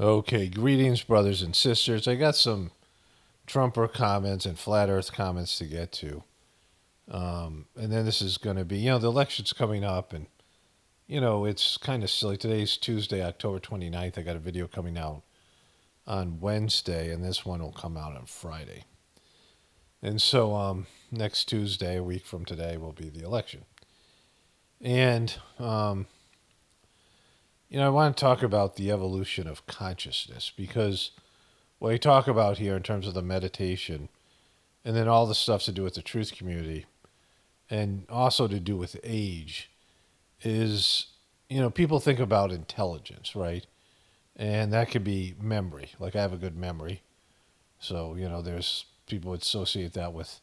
Okay, greetings, brothers and sisters. I got some Trumper comments and flat Earth comments to get to. And then this is going to be, the election's coming up, and, it's kind of silly. Today's Tuesday, October 29th. I got a video coming out on Wednesday, and this one will come out on Friday. And so next Tuesday, a week from today, will be the election. And, I want to talk about the evolution of consciousness because what I talk about here in terms of the meditation and then all the stuff to do with the truth community and also to do with age is, people think about intelligence, right? And that could be memory. Like I have a good memory. So, there's people would associate that with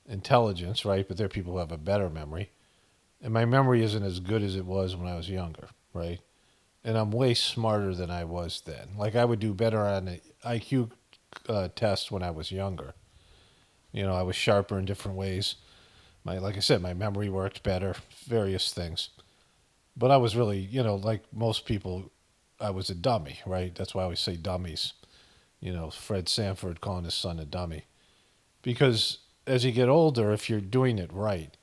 intelligence, right? But there are people who have a better memory. And my memory isn't as good as it was when I was younger, right? And I'm way smarter than I was then. Like I would do better on an IQ test when I was younger. I was sharper in different ways. Like I said, my memory worked better, various things. But I was really, like most people, I was a dummy, right? That's why I always say dummies. Fred Sanford calling his son a dummy. Because as you get older, if you're doing it right,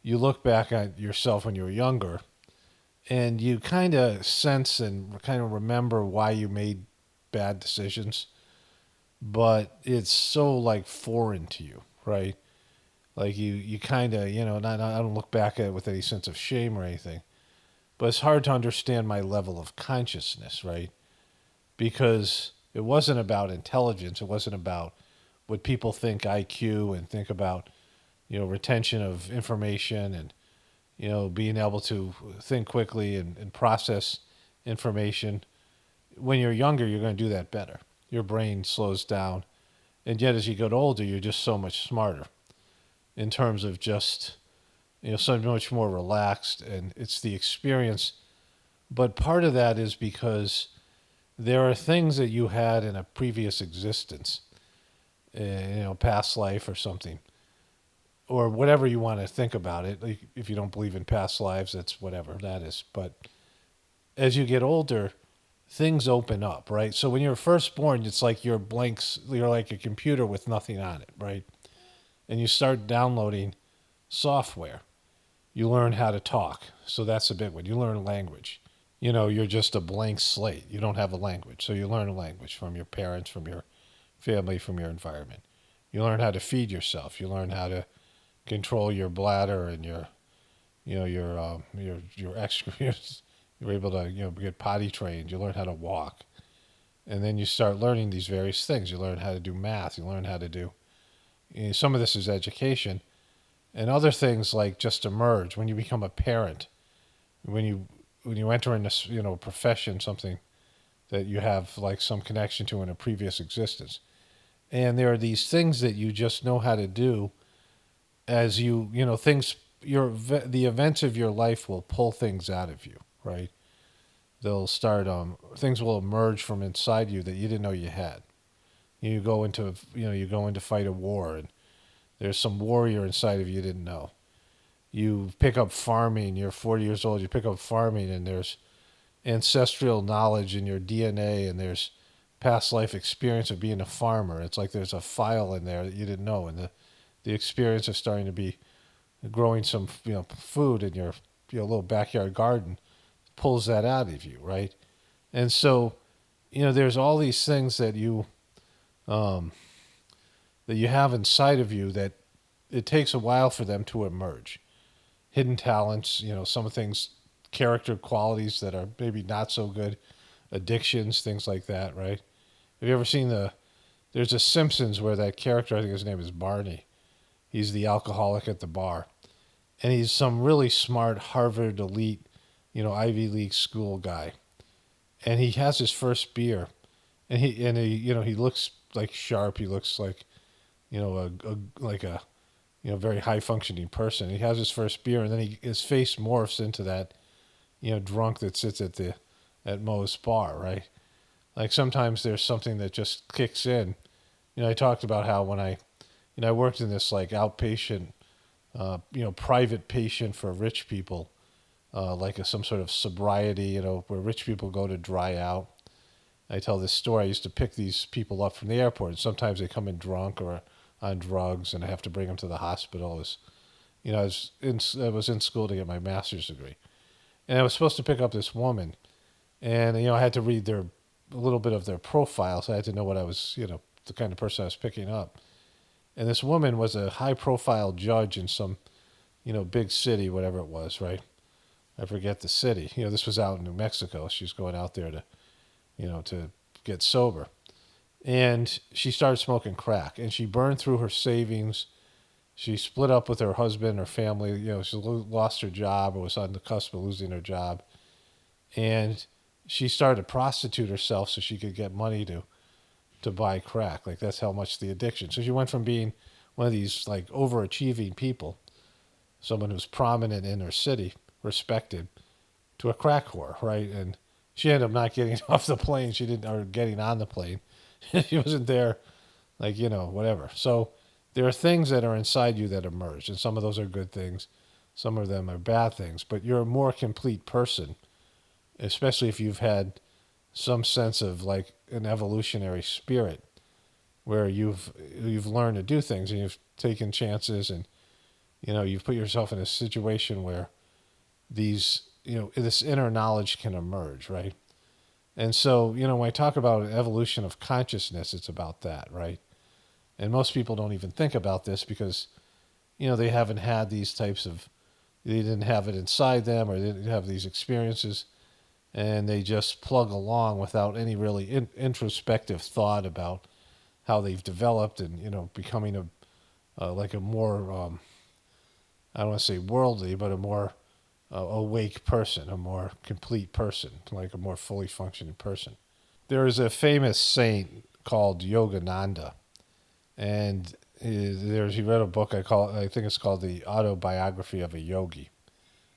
you look back at yourself when you were younger and you kind of sense and kind of remember why you made bad decisions, but it's so like foreign to you, right? Like you kind of, and I don't look back at it with any sense of shame or anything, but it's hard to understand my level of consciousness, right? Because it wasn't about intelligence. It wasn't about what people think IQ and think about, retention of information and, being able to think quickly and process information. When you're younger, you're going to do that better. Your brain slows down. And yet, as you get older, you're just so much smarter in terms of just, so much more relaxed. And it's the experience. But part of that is because there are things that you had in a previous existence, past life or something, or whatever you want to think about it. Like if you don't believe in past lives, that's whatever that is. But as you get older, things open up, right? So when you're first born, it's like you're blanks. You're like a computer with nothing on it, right? And you start downloading software. You learn how to talk. So that's a big one. You learn language. You're just a blank slate. You don't have a language. So you learn a language from your parents, from your family, from your environment. You learn how to feed yourself. You learn how to control your bladder and your excrement. You're able to get potty trained. You learn how to walk, and then you start learning these various things. You learn how to do math. You learn how to do some of this is education, and other things like just emerge when you become a parent. When you enter in this profession, something that you have like some connection to in a previous existence, and there are these things that you just know how to do as things the events of your life will pull things out of you, right? They'll start things will emerge from inside you that you didn't know you had. You go into fight a war, and there's some warrior inside of you didn't know. You pick up farming. You're 40 years old. You pick up farming, and there's ancestral knowledge in your DNA, and there's past life experience of being a farmer. It's like there's a file in there that you didn't know, and the experience of starting to be growing some food in your little backyard garden pulls that out of you, right? And so, there's all these things um, that you have inside of you that it takes a while for them to emerge. Hidden talents, some things, character qualities that are maybe not so good, addictions, things like that, right? Have you ever seen there's a Simpsons where that character, I think his name is Barney. He's the alcoholic at the bar. And he's some really smart Harvard elite, Ivy League school guy. And he has his first beer. And he looks like sharp. He looks like, like a very high functioning person. He has his first beer, and then his face morphs into that, drunk that sits at Moe's bar, right? Like sometimes there's something that just kicks in. I talked about how when I worked in this like outpatient, private patient for rich people, like some sort of sobriety, where rich people go to dry out. I tell this story. I used to pick these people up from the airport, and sometimes they come in drunk or on drugs, and I have to bring them to the hospital. I was in school to get my master's degree, and I was supposed to pick up this woman, and I had to read a little bit of their profile, so I had to know what I was, the kind of person I was picking up. And this woman was a high-profile judge in some, big city, whatever it was, right? I forget the city. This was out in New Mexico. She was going out there to get sober. And she started smoking crack, and she burned through her savings. She split up with her husband, her family. She lost her job or was on the cusp of losing her job. And she started to prostitute herself so she could get money to buy crack. Like, that's how much the addiction. So she went from being one of these, like, overachieving people, someone who's prominent in her city, respected, to a crack whore, right? And she ended up not getting off the plane. Or getting on the plane. She wasn't there, like, whatever. So there are things that are inside you that emerge, and some of those are good things. Some of them are bad things. But you're a more complete person, especially if you've had some sense of, like, an evolutionary spirit where you've learned to do things and you've taken chances, and you've put yourself in a situation where this inner knowledge can emerge, right? And so, when I talk about an evolution of consciousness, it's about that, right? And most people don't even think about this because, they haven't had they didn't have it inside them, or they didn't have these experiences, and they just plug along without any really introspective thought about how they've developed and, becoming like a more, I don't want to say worldly, but a more awake person, a more complete person, like a more fully functioning person. There is a famous saint called Yogananda, and he read a book I think it's called The Autobiography of a Yogi.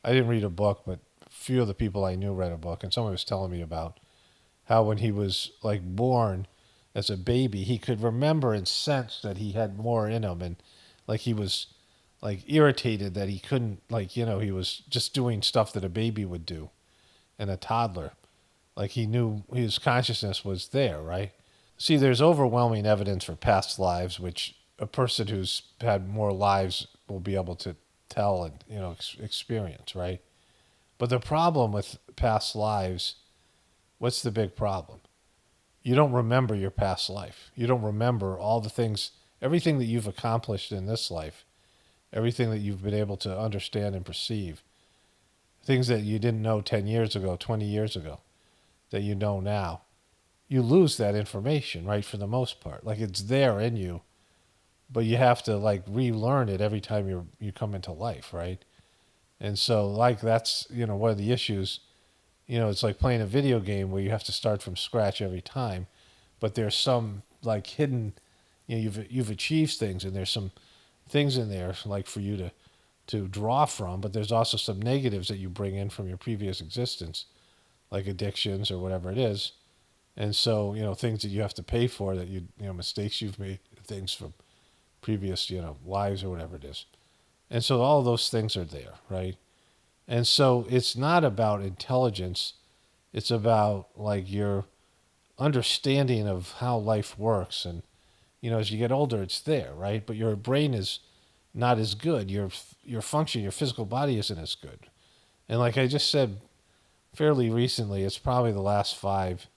I didn't read a book, but a few of the people I knew read a book, and someone was telling me about how when he was, like, born as a baby, he could remember and sense that he had more in him, and, like, he was, like, irritated that he couldn't, like, he was just doing stuff that a baby would do and a toddler. Like, he knew his consciousness was there, right? See, there's overwhelming evidence for past lives, which a person who's had more lives will be able to tell and, experience, right? But the problem with past lives, what's the big problem? You don't remember your past life. You don't remember all the things, everything that you've accomplished in this life, everything that you've been able to understand and perceive, things that you didn't know 10 years ago, 20 years ago, that you know now. You lose that information, right, for the most part. Like, it's there in you, but you have to, like, relearn it every time you come into life, right? And so, like, that's, one of the issues. It's like playing a video game where you have to start from scratch every time, but there's some, like, hidden, you've achieved things, and there's some things in there, like, for you to draw from, but there's also some negatives that you bring in from your previous existence, like addictions or whatever it is. And so, things that you have to pay for, that mistakes you've made, things from previous, lives or whatever it is. And so all those things are there, right? And so it's not about intelligence. It's about, like, your understanding of how life works. And, as you get older, it's there, right? But your brain is not as good. Your function, your physical body isn't as good. And like I just said fairly recently, it's probably the last 5,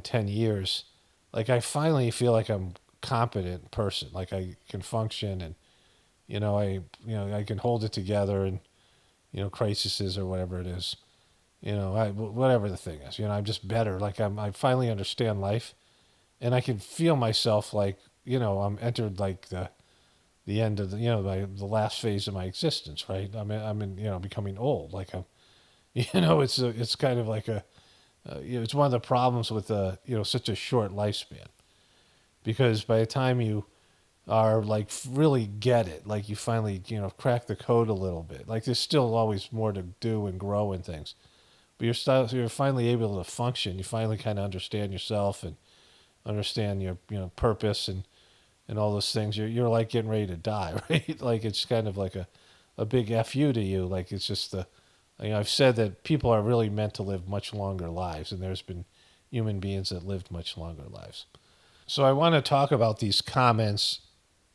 10 years, like, I finally feel like I'm a competent person. Like, I can function, and, I can hold it together, and, crises or whatever it is, whatever the thing is, I'm just better. Like, I finally understand life, and I can feel myself like, I'm entered, like, the end of the last phase of my existence, right? I'm in becoming old. Like, I'm, it's kind of like it's one of the problems with such a short lifespan, because by the time you are, like, really get it, like, you finally crack the code a little bit. Like, there's still always more to do and grow and things, but you're finally able to function. You finally kind of understand yourself and understand your purpose and all those things. You're like getting ready to die, right? Like, it's kind of like a big fu to you. Like, it's just I've said that people are really meant to live much longer lives, and there's been human beings that lived much longer lives. So I want to talk about these comments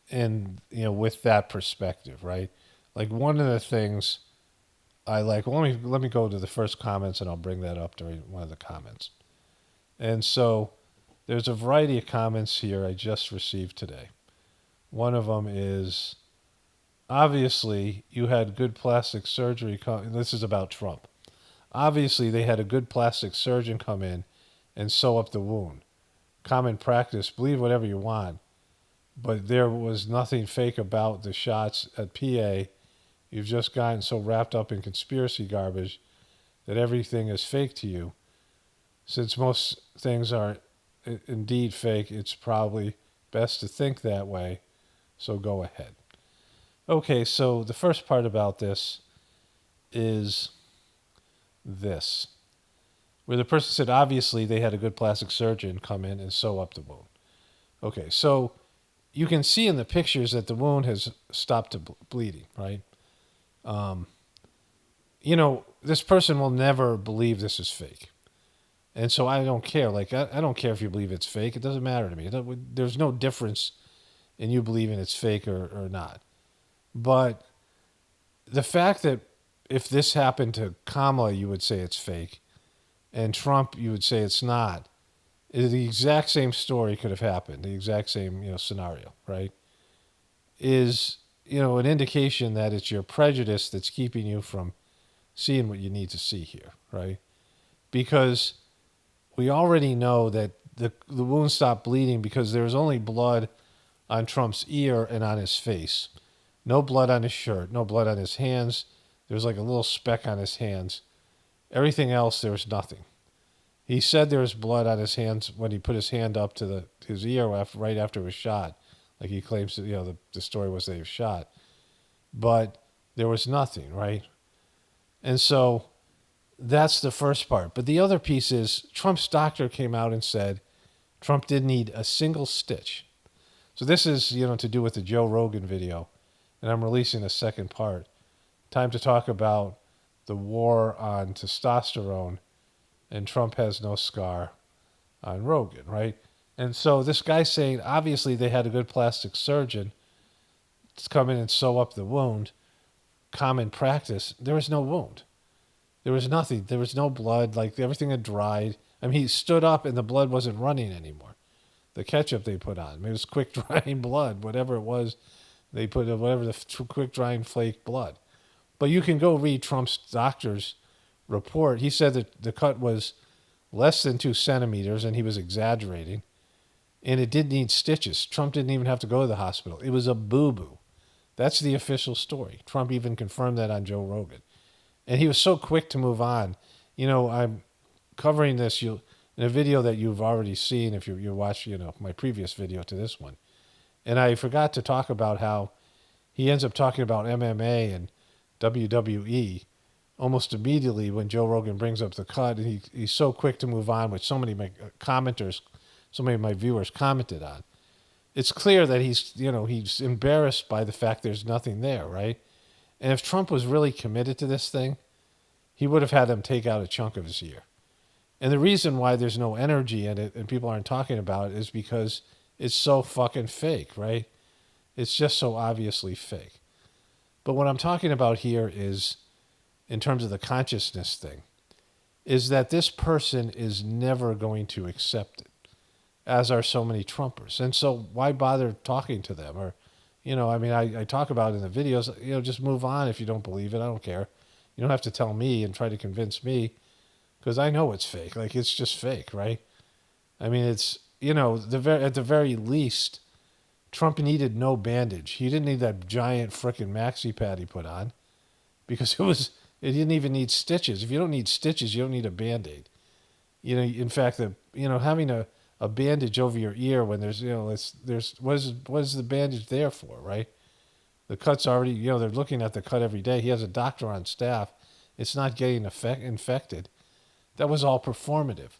and with that perspective, right? Like one of the things I like. Well, let me go to the first comments, and I'll bring that up during one of the comments. And so there's a variety of comments here I just received today. One of them is, obviously you had good plastic surgery. This is about Trump. Obviously they had a good plastic surgeon come in and sew up the wound. Common practice. Believe whatever you want, but there was nothing fake about the shots at PA. You've just gotten so wrapped up in conspiracy garbage that everything is fake to you. Since most things are indeed fake, it's probably best to think that way, so go ahead. Okay, so the first part about this is this, where the person said, obviously they had a good plastic surgeon come in and sew up the wound. Okay, so you can see in the pictures that the wound has stopped bleeding, right? This person will never believe this is fake. And so I don't care. Like, I don't care if you believe it's fake. It doesn't matter to me. There's no difference in you believing it's fake or not. But the fact that if this happened to Kamala, you would say it's fake, and Trump, you would say it's not, the exact same story could have happened, the exact same scenario, right? Is an indication that it's your prejudice that's keeping you from seeing what you need to see here, right? Because we already know that the wound stopped bleeding because there was only blood on Trump's ear and on his face. No blood on his shirt, no blood on his hands. There was like a little speck on his hands. Everything else, there was nothing. He said there was blood on his hands when he put his hand up to his ear right after he was shot. Like he claims that, the story was that he was shot. But there was nothing, right? And so that's the first part. But the other piece is Trump's doctor came out and said Trump didn't need a single stitch. So this is, to do with the Joe Rogan video. And I'm releasing a second part. Time to talk about the war on testosterone, and Trump has no scar on Rogan, right? And so this guy's saying, obviously they had a good plastic surgeon to come in and sew up the wound. Common practice. There was no wound. There was nothing. There was no blood. Like everything had dried. I mean, he stood up and the blood wasn't running anymore. The ketchup they put on, it was quick drying blood, whatever it was. They put whatever the quick drying flake blood. But you can go read Trump's doctor's report. He said that the cut was less than 2 centimeters and he was exaggerating. And it didn't need stitches. Trump didn't even have to go to the hospital. It was a boo-boo. That's the official story. Trump even confirmed that on Joe Rogan. And he was so quick to move on. I'm covering this in a video that you've already seen if you watch, my previous video to this one. And I forgot to talk about how he ends up talking about MMA and WWE almost immediately when Joe Rogan brings up the cut. And he's so quick to move on, which so many of my commenters, so many of my viewers commented on. It's clear that he's embarrassed by the fact there's nothing there, right? And if Trump was really committed to this thing, he would have had them take out a chunk of his ear. And the reason why there's no energy in it and people aren't talking about it is because it's so fucking fake, right? It's just so obviously fake. But what I'm talking about here is, in terms of the consciousness thing, is that this person is never going to accept it, as are so many Trumpers. And so why bother talking to them? Or, I talk about it in the videos, just move on if you don't believe it. I don't care. You don't have to tell me and try to convince me because I know it's fake. Like, it's just fake, right? I mean, it's, at the very least, Trump needed no bandage. He didn't need that giant frickin' maxi pad he put on because it didn't even need stitches. If you don't need stitches, you don't need a Band-Aid. In fact, having a bandage over your ear when there's what is the bandage there for, right? The cut's already, they're looking at the cut every day. He has a doctor on staff. It's not getting infected. That was all performative.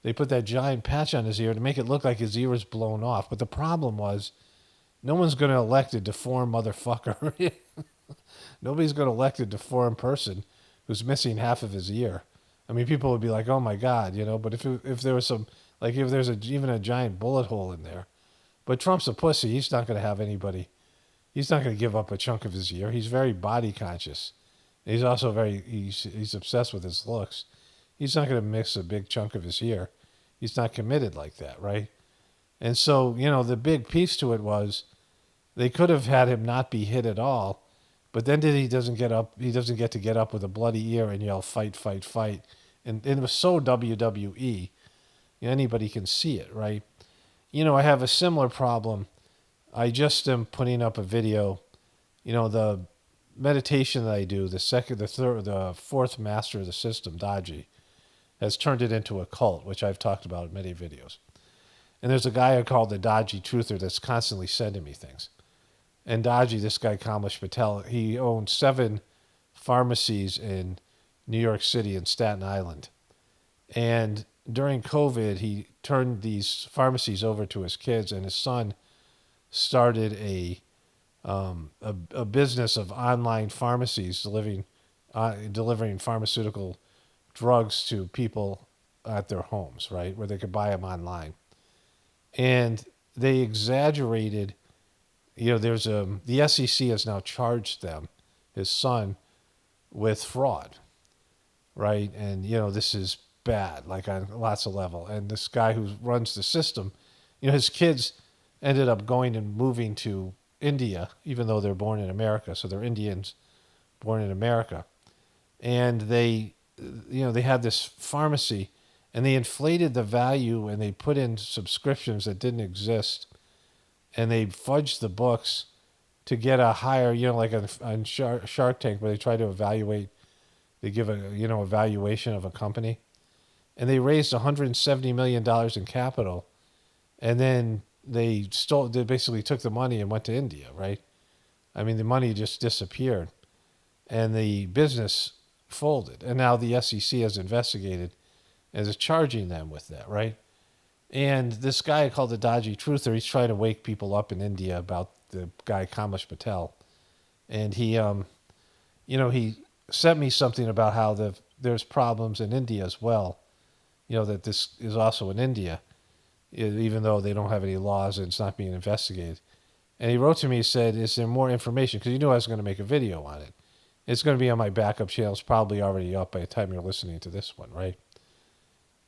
They put that giant patch on his ear to make it look like his ear is blown off. But the problem was, no one's going to elect a deformed motherfucker. Nobody's going to elect a deformed person who's missing half of his ear I mean, people would be like, "Oh my God," But if there was some, like, if there's even a giant bullet hole in there, but Trump's a pussy. He's not going to have anybody. He's not going to give up a chunk of his ear. He's very body conscious. He's also he's obsessed with his looks. He's not going to miss a big chunk of his ear. He's not committed like that, right? And so, the big piece to it was they could have had him not be hit at all, but then he doesn't get up. He doesn't get to get up with a bloody ear and yell fight, fight, fight. And it was so WWE. Anybody can see it, right? I have a similar problem. I just am putting up a video. The meditation that I do, the second, the third, the fourth master of the system, Daji, has turned it into a cult, which I've talked about in many videos. And there's a guy I call the Daji Truther that's constantly sending me things. And Daji, this guy Kamala Patel, he owns 7 pharmacies in New York City and Staten Island. And during COVID, he turned these pharmacies over to his kids, and his son started a business of online pharmacies delivering pharmaceutical drugs to people at their homes, right, where they could buy them online. And they exaggerated. The SEC has now charged them, his son, with fraud, right? And this is bad, like on lots of level. And this guy who runs the system, his kids ended up going and moving to India, even though they're born in America. So they're Indians born in America. And they had this pharmacy, and they inflated the value, and they put in subscriptions that didn't exist, and they fudged the books to get a higher, like on Shark Tank, where they try to evaluate, they give a evaluation of a company, and they raised $170 million in capital, and then they basically took the money and went to India, right? I mean, the money just disappeared, and the business folded, and now the SEC has investigated and is charging them with that, right? And this guy called the Daji Truther, he's trying to wake people up in India about the guy Kamala Patel, and he sent me something about how there's problems in India as well, that this is also in India, even though they don't have any laws and it's not being investigated. And he wrote to me, he said, is there more information? Because he knew I was going to make a video on it. It's going to be on my backup channel. It's probably already up by the time you're listening to this one, right?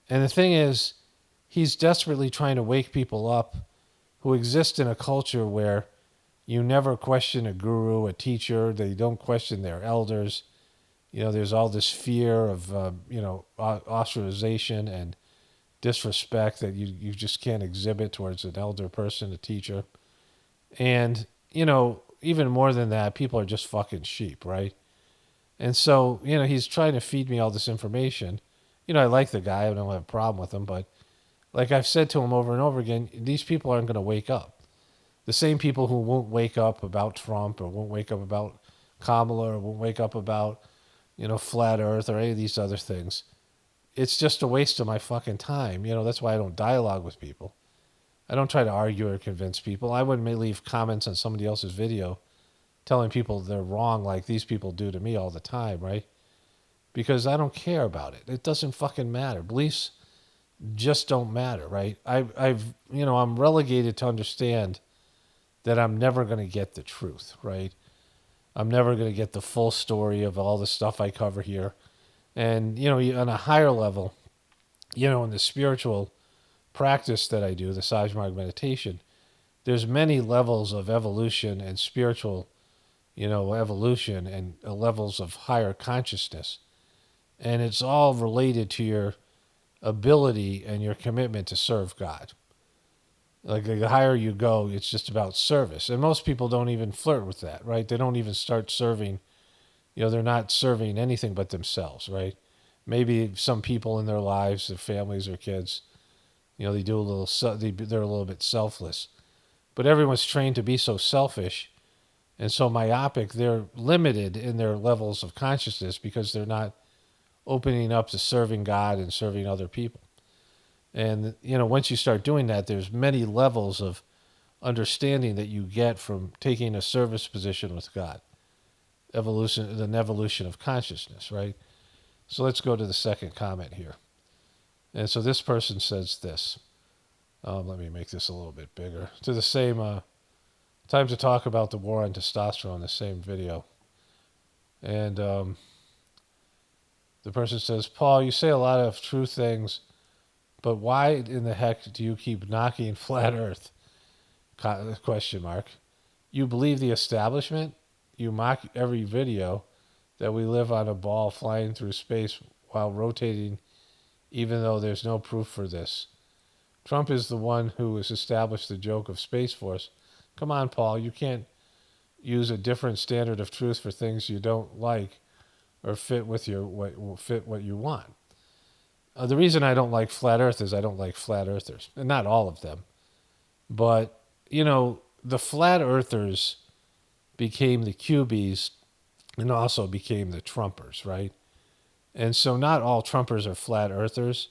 And the thing is, he's desperately trying to wake people up who exist in a culture where you never question a guru, a teacher. They don't question their elders. There's all this fear of, ostracization and disrespect that you just can't exhibit towards an elder person, a teacher. And, even more than that, people are just fucking sheep, right? And so, he's trying to feed me all this information. I like the guy. I don't have a problem with him. But like I've said to him over and over again, these people aren't going to wake up. The same people who won't wake up about Trump or won't wake up about Kamala or won't wake up about, flat earth or any of these other things. It's just a waste of my fucking time. That's why I don't dialogue with people. I don't try to argue or convince people. I wouldn't leave comments on somebody else's video telling people they're wrong like these people do to me all the time, right? Because I don't care about it. It doesn't fucking matter. Beliefs just don't matter, right? I'm relegated to understand that I'm never going to get the truth, right? I'm never going to get the full story of all the stuff I cover here. And, on a higher level, in the spiritual practice that I do, the Sajmarg meditation, there's many levels of evolution and spiritual, evolution and levels of higher consciousness. And it's all related to your ability and your commitment to serve God. Like the higher you go, it's just about service. And most people don't even flirt with that, right? They don't even start serving. They're not serving anything but themselves, right? Maybe some people in their lives, their families, their kids, they're a little bit selfless. But everyone's trained to be so selfish and so myopic. They're limited in their levels of consciousness because they're not opening up to serving God and serving other people. And, once you start doing that, there's many levels of understanding that you get from taking a service position with God. Evolution of consciousness, right? So let's go to the second comment here. And so this person says this. Let me make this a little bit bigger. To the same time to talk about the war on testosterone, the same video. And the person says, Paul, you say a lot of true things, but why in the heck do you keep knocking flat Earth? Question mark. You believe the establishment? You mock every video that we live on a ball flying through space while rotating, even though there's no proof for this. Trump is the one who has established the joke of Space Force. Come on, Paul, you can't use a different standard of truth for things you don't like or fit with what you want. The reason I don't like flat Earth is I don't like flat earthers, and not all of them. But, the flat earthers became the Cubies and also became the Trumpers, right? And so not all Trumpers are flat earthers,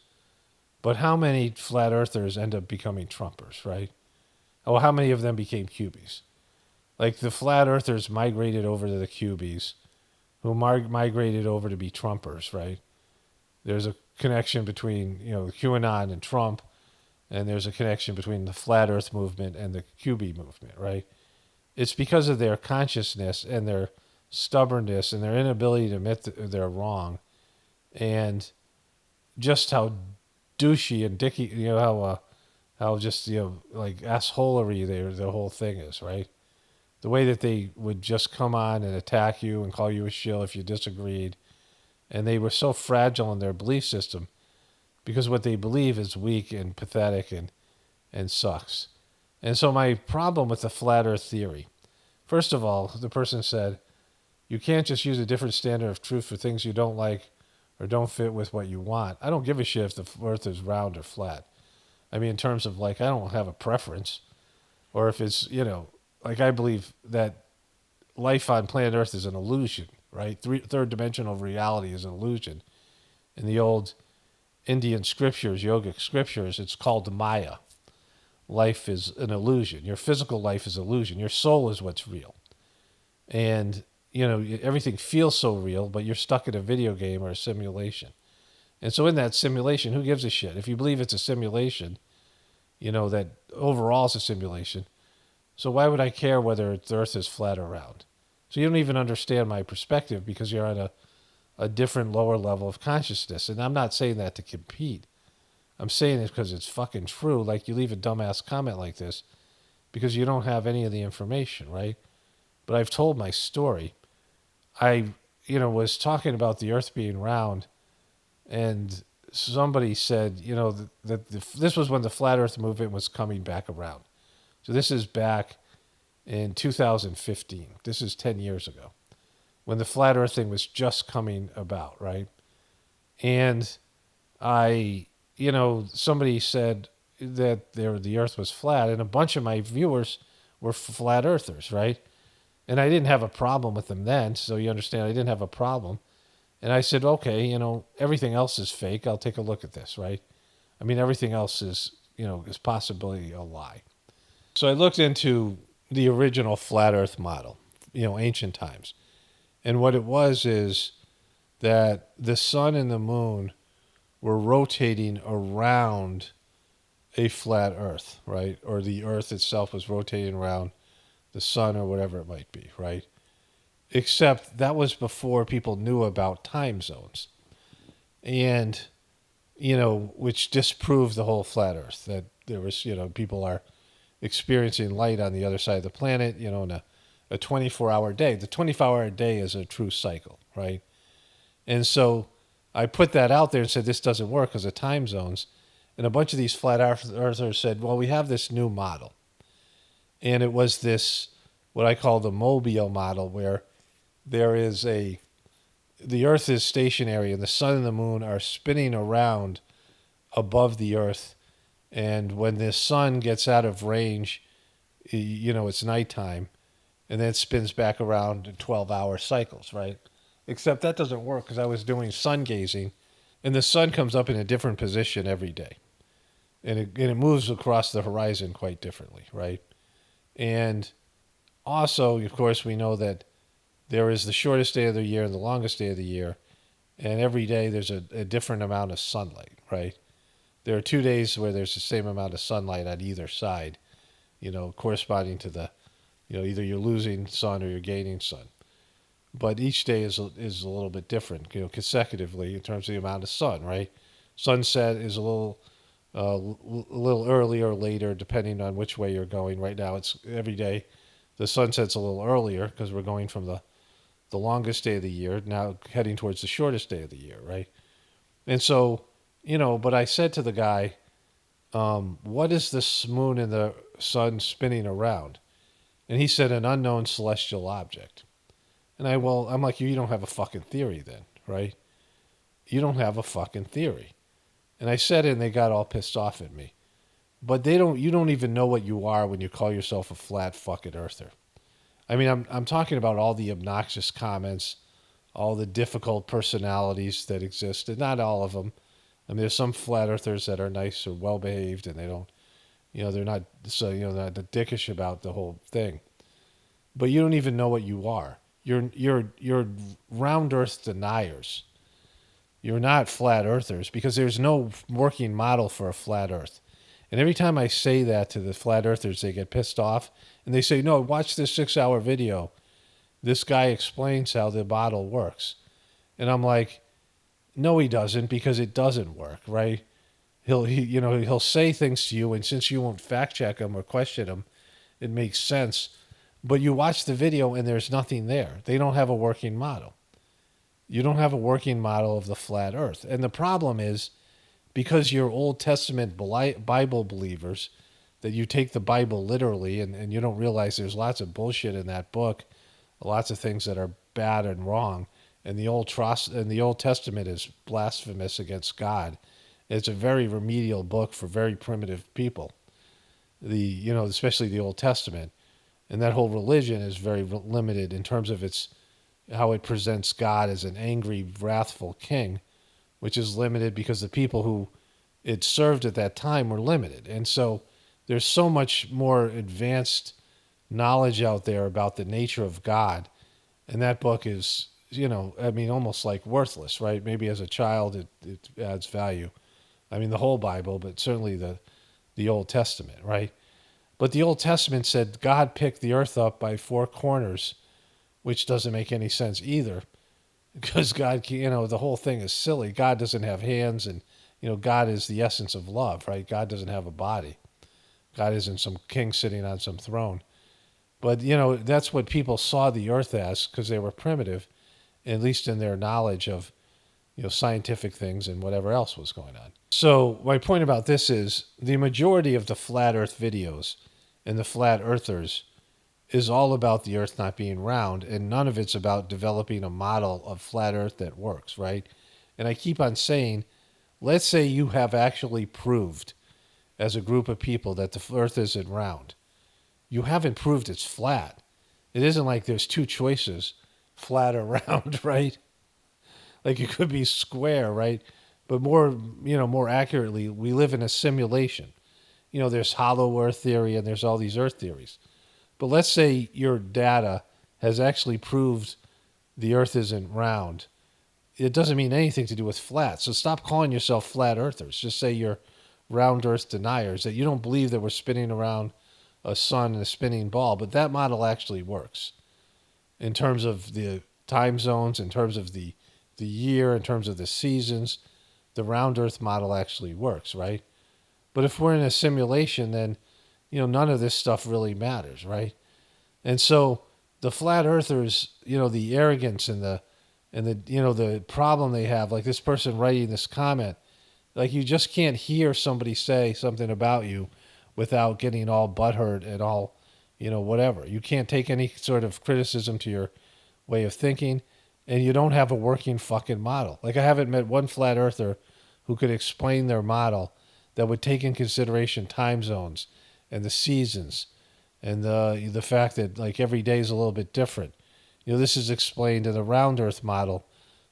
but how many flat earthers end up becoming Trumpers, right? Oh, how many of them became Cubies? Like the flat earthers migrated over to the Cubies, who migrated over to be Trumpers, right? There's a connection between, QAnon and Trump, and there's a connection between the flat earth movement and the QB movement, right? It's because of their consciousness and their stubbornness and their inability to admit that they're wrong, and just how douchey and dicky, how just, like assholery the whole thing is, right? The way that they would just come on and attack you and call you a shill if you disagreed. And they were so fragile in their belief system because what they believe is weak and pathetic and sucks. And so my problem with the flat earth theory, first of all, the person said, you can't just use a different standard of truth for things you don't like or don't fit with what you want. I don't give a shit if the earth is round or flat. I mean, in terms of I don't have a preference. Or if it's, I believe that life on planet Earth is an illusion, right? Third dimensional reality is an illusion. In the old Indian scriptures, yogic scriptures, it's called Maya. Life is an illusion. Your physical life is an illusion. Your soul is what's real. And, everything feels so real, but you're stuck in a video game or a simulation. And so in that simulation, who gives a shit? If you believe it's a simulation, that overall is a simulation, so why would I care whether the Earth is flat or round? So you don't even understand my perspective because you're on a different lower level of consciousness. And I'm not saying that to compete. I'm saying it because it's fucking true. Like you leave a dumbass comment like this because you don't have any of the information, right? But I've told my story. I, was talking about the Earth being round, and somebody said, this was when the flat Earth movement was coming back around. So this is back in 2015. This is 10 years ago when the flat earth thing was just coming about, right? And somebody said that the earth was flat, and a bunch of my viewers were flat earthers, right? And I didn't have a problem with them then, so you understand I didn't have a problem. And I said, okay, everything else is fake. I'll take a look at this, right? I mean, everything else is possibly a lie. So I looked into the original flat earth model, ancient times. And what it was is that the sun and the moon were rotating around a flat earth, right? Or the earth itself was rotating around the sun or whatever it might be, right? Except that was before people knew about time zones. And, which disproved the whole flat earth, that there was, people are experiencing light on the other side of the planet, in a 24-hour day. The 24-hour day is a true cycle, right? And so I put that out there and said, this doesn't work because of time zones. And a bunch of these flat earthers said, well, we have this new model. And it was this, what I call the mobile model, where there is the earth is stationary and the sun and the moon are spinning around above the earth. And when the sun gets out of range, it's nighttime, and then it spins back around in 12-hour cycles, right? Except that doesn't work because I was doing sun gazing, and the sun comes up in a different position every day. And it moves across the horizon quite differently, right? And also, of course, we know that there is the shortest day of the year and the longest day of the year, and every day there's a different amount of sunlight, right? There are 2 days where there's the same amount of sunlight on either side, corresponding to either you're losing sun or you're gaining sun. But each day is a little bit different, consecutively in terms of the amount of sun, right? Sunset is a little earlier or later depending on which way you're going. Right now, it's every day. The sunset's a little earlier because we're going from the longest day of the year now heading towards the shortest day of the year, right? And so, but I said to the guy, what is this moon and the sun spinning around? And he said, an unknown celestial object. And I'm like, you don't have a fucking theory then, right? You don't have a fucking theory. And I said it and they got all pissed off at me. But you don't even know what you are when you call yourself a flat fucking earther. I mean, I'm talking about all the obnoxious comments, all the difficult personalities that exist, and not all of them. I mean, there's some flat earthers that are nice or well behaved, and they don't, they're not so not dickish about the whole thing. But you don't even know what you are. You're round Earth deniers. You're not flat earthers because there's no working model for a flat Earth. And every time I say that to the flat earthers, they get pissed off and they say, "No, watch this 6-hour video. This guy explains how the model works." And I'm like, "No, he doesn't, because it doesn't work, right?" He'll say things to you, and since you won't fact check him or question him, it makes sense. But you watch the video and there's nothing there. They don't have a working model. You don't have a working model of the flat earth. And the problem is because you're Old Testament Bible believers, that you take the Bible literally and you don't realize there's lots of bullshit in that book, lots of things that are bad and wrong. And the Old Testament is blasphemous against God. It's a very remedial book for very primitive people. Especially the Old Testament. And that whole religion is very limited in terms of how it presents God as an angry, wrathful king, which is limited because the people who it served at that time were limited. And so there's so much more advanced knowledge out there about the nature of God. And that book is, almost like worthless, right? Maybe as a child it adds value. I mean, the whole Bible, but certainly the Old Testament, right? But the Old Testament said God picked the earth up by four corners, which doesn't make any sense either, because God, the whole thing is silly. God doesn't have hands, and, God is the essence of love, right? God doesn't have a body. God isn't some king sitting on some throne. But, that's what people saw the earth as because they were primitive, at least in their knowledge of, scientific things and whatever else was going on. So my point about this is the majority of the flat earth videos and the flat earthers is all about the earth not being round, and none of it's about developing a model of flat earth that works, right? And I keep on saying, let's say you have actually proved as a group of people that the earth isn't round. You haven't proved it's flat. It isn't like there's two choices, flat or round, right? Like it could be square, right? But more accurately, we live in a simulation. There's hollow earth theory and there's all these earth theories. But let's say your data has actually proved the earth isn't round. It doesn't mean anything to do with flat. So stop calling yourself flat earthers. Just say you're round earth deniers, that you don't believe that we're spinning around a sun and a spinning ball. But that model actually works in terms of the time zones, in terms of the year, in terms of the seasons. The round earth model actually works, right? But if we're in a simulation, then, none of this stuff really matters, right? And so the flat earthers, the arrogance and the problem they have, like this person writing this comment, like you just can't hear somebody say something about you without getting all butthurt and all, whatever. You can't take any sort of criticism to your way of thinking, and you don't have a working fucking model. Like I haven't met one flat earther who could explain their model that would take in consideration time zones and the seasons and the fact that like every day is a little bit different. This is explained in the round earth model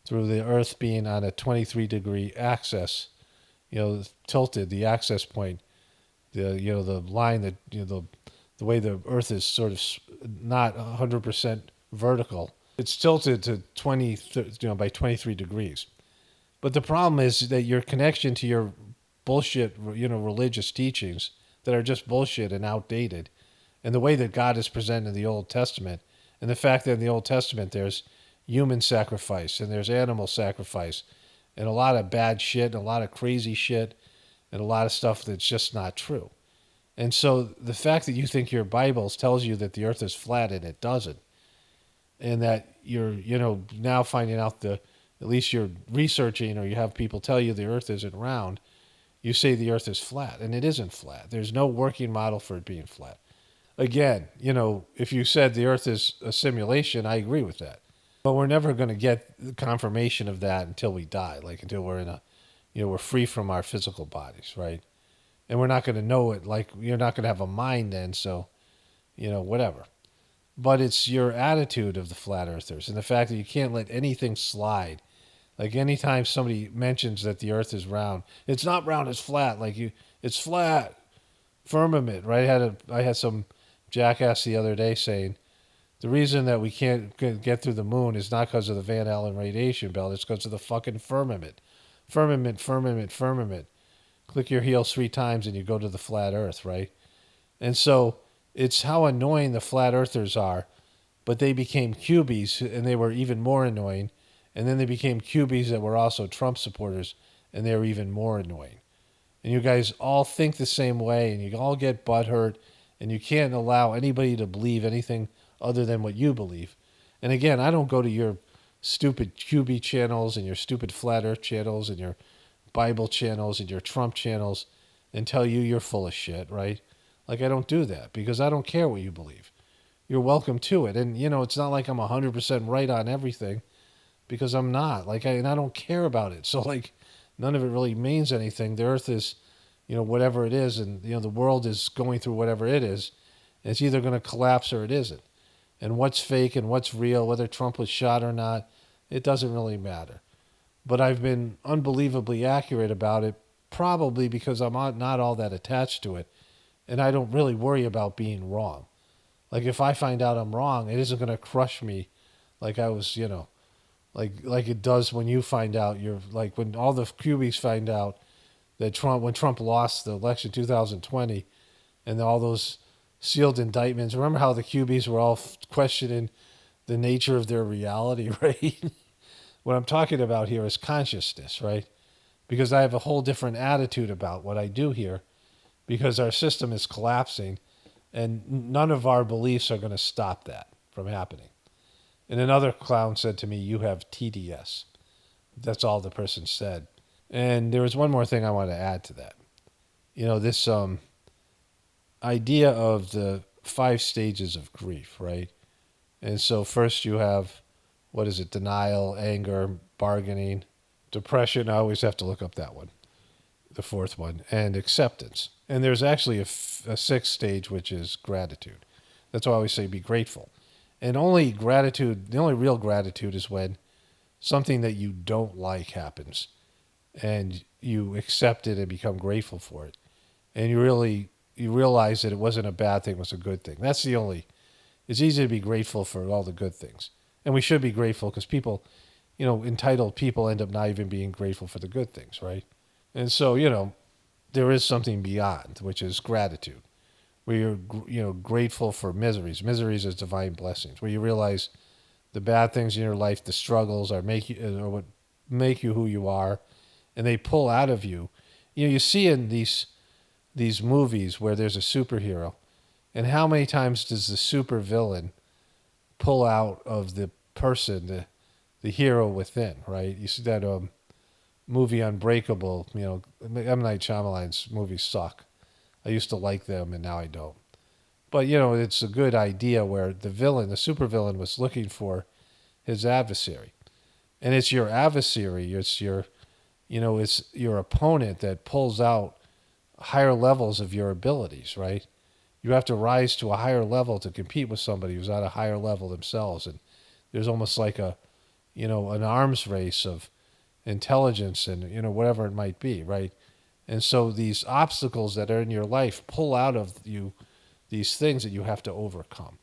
through the earth being on a 23-degree axis, tilted, the axis point, the line that, the way the earth is sort of not 100% vertical. It's tilted to 20, by 23 degrees. But the problem is that your connection to your bullshit, religious teachings that are just bullshit and outdated, and the way that God is presented in the Old Testament, and the fact that in the Old Testament there's human sacrifice and there's animal sacrifice, and a lot of bad shit, and a lot of crazy shit, and a lot of stuff that's just not true. And so the fact that you think your Bible tells you that the earth is flat and it doesn't, and that you're, now finding out at least you're researching or you have people tell you the earth isn't round, you say the earth is flat, and it isn't flat. There's no working model for it being flat. Again, if you said the earth is a simulation, I agree with that. But we're never going to get confirmation of that until we die, like until we're we're free from our physical bodies, right? And we're not going to know it, like you're not going to have a mind then, so, whatever. But it's your attitude of the flat earthers and the fact that you can't let anything slide. Like anytime somebody mentions that the earth is round, it's not round, it's flat. It's flat. Firmament, right? I had some jackass the other day saying the reason that we can't get through the moon is not because of the Van Allen radiation belt, it's because of the fucking firmament. Firmament, firmament, firmament. Click your heels 3 times and you go to the flat earth, right? And so it's how annoying the flat earthers are, but they became cubies and they were even more annoying. And then they became cubies that were also Trump supporters and they were even more annoying. And you guys all think the same way and you all get butthurt and you can't allow anybody to believe anything other than what you believe. And again, I don't go to your stupid QB channels and your stupid flat earth channels and your Bible channels and your Trump channels and tell you you're full of shit, right? Like I don't do that because I don't care what you believe. You're welcome to it. And it's not like I'm 100% right on everything because I'm not. And I don't care about it. So none of it really means anything. The earth is, whatever it is, and the world is going through whatever it is. And it's either going to collapse or it isn't. And what's fake and what's real, whether Trump was shot or not, it doesn't really matter. But I've been unbelievably accurate about it, probably because I'm not all that attached to it, and I don't really worry about being wrong. Like if I find out I'm wrong, it isn't going to crush me, like I was, like it does when you find out you're like when all the cubies find out that when Trump lost the election 2020, and all those sealed indictments. Remember how the cubies were all questioning the nature of their reality, right? What I'm talking about here is consciousness, right? Because I have a whole different attitude about what I do here because our system is collapsing and none of our beliefs are going to stop that from happening. And another clown said to me, "You have TDS." That's all the person said. And there was one more thing I want to add to that. This idea of the 5 stages of grief, right? And so first you have, what is it, denial, anger, bargaining, depression. I always have to look up that one, the 4th one, and acceptance. And there's actually a 6th stage, which is gratitude. That's why I always say be grateful. And only gratitude, the only real gratitude is when something that you don't like happens and you accept it and become grateful for it. And you realize that it wasn't a bad thing, it was a good thing. It's easy to be grateful for all the good things. And we should be grateful because people, entitled people end up not even being grateful for the good things, right? And so, there is something beyond, which is gratitude, where you're, grateful for miseries. Miseries is divine blessings, where you realize the bad things in your life, the struggles are what make you who you are, and they pull out of you. You see in these movies where there's a superhero, and how many times does the supervillain pull out of the person the hero within, right? You see that movie Unbreakable. M. Night Shyamalan's movies suck. I used to like them, and now I don't. But, it's a good idea where the supervillain was looking for his adversary. And it's your adversary, it's your opponent that pulls out higher levels of your abilities, right? You have to rise to a higher level to compete with somebody who's at a higher level themselves. And there's almost like an arms race of intelligence and, whatever it might be, right? And so these obstacles that are in your life pull out of you these things that you have to overcome.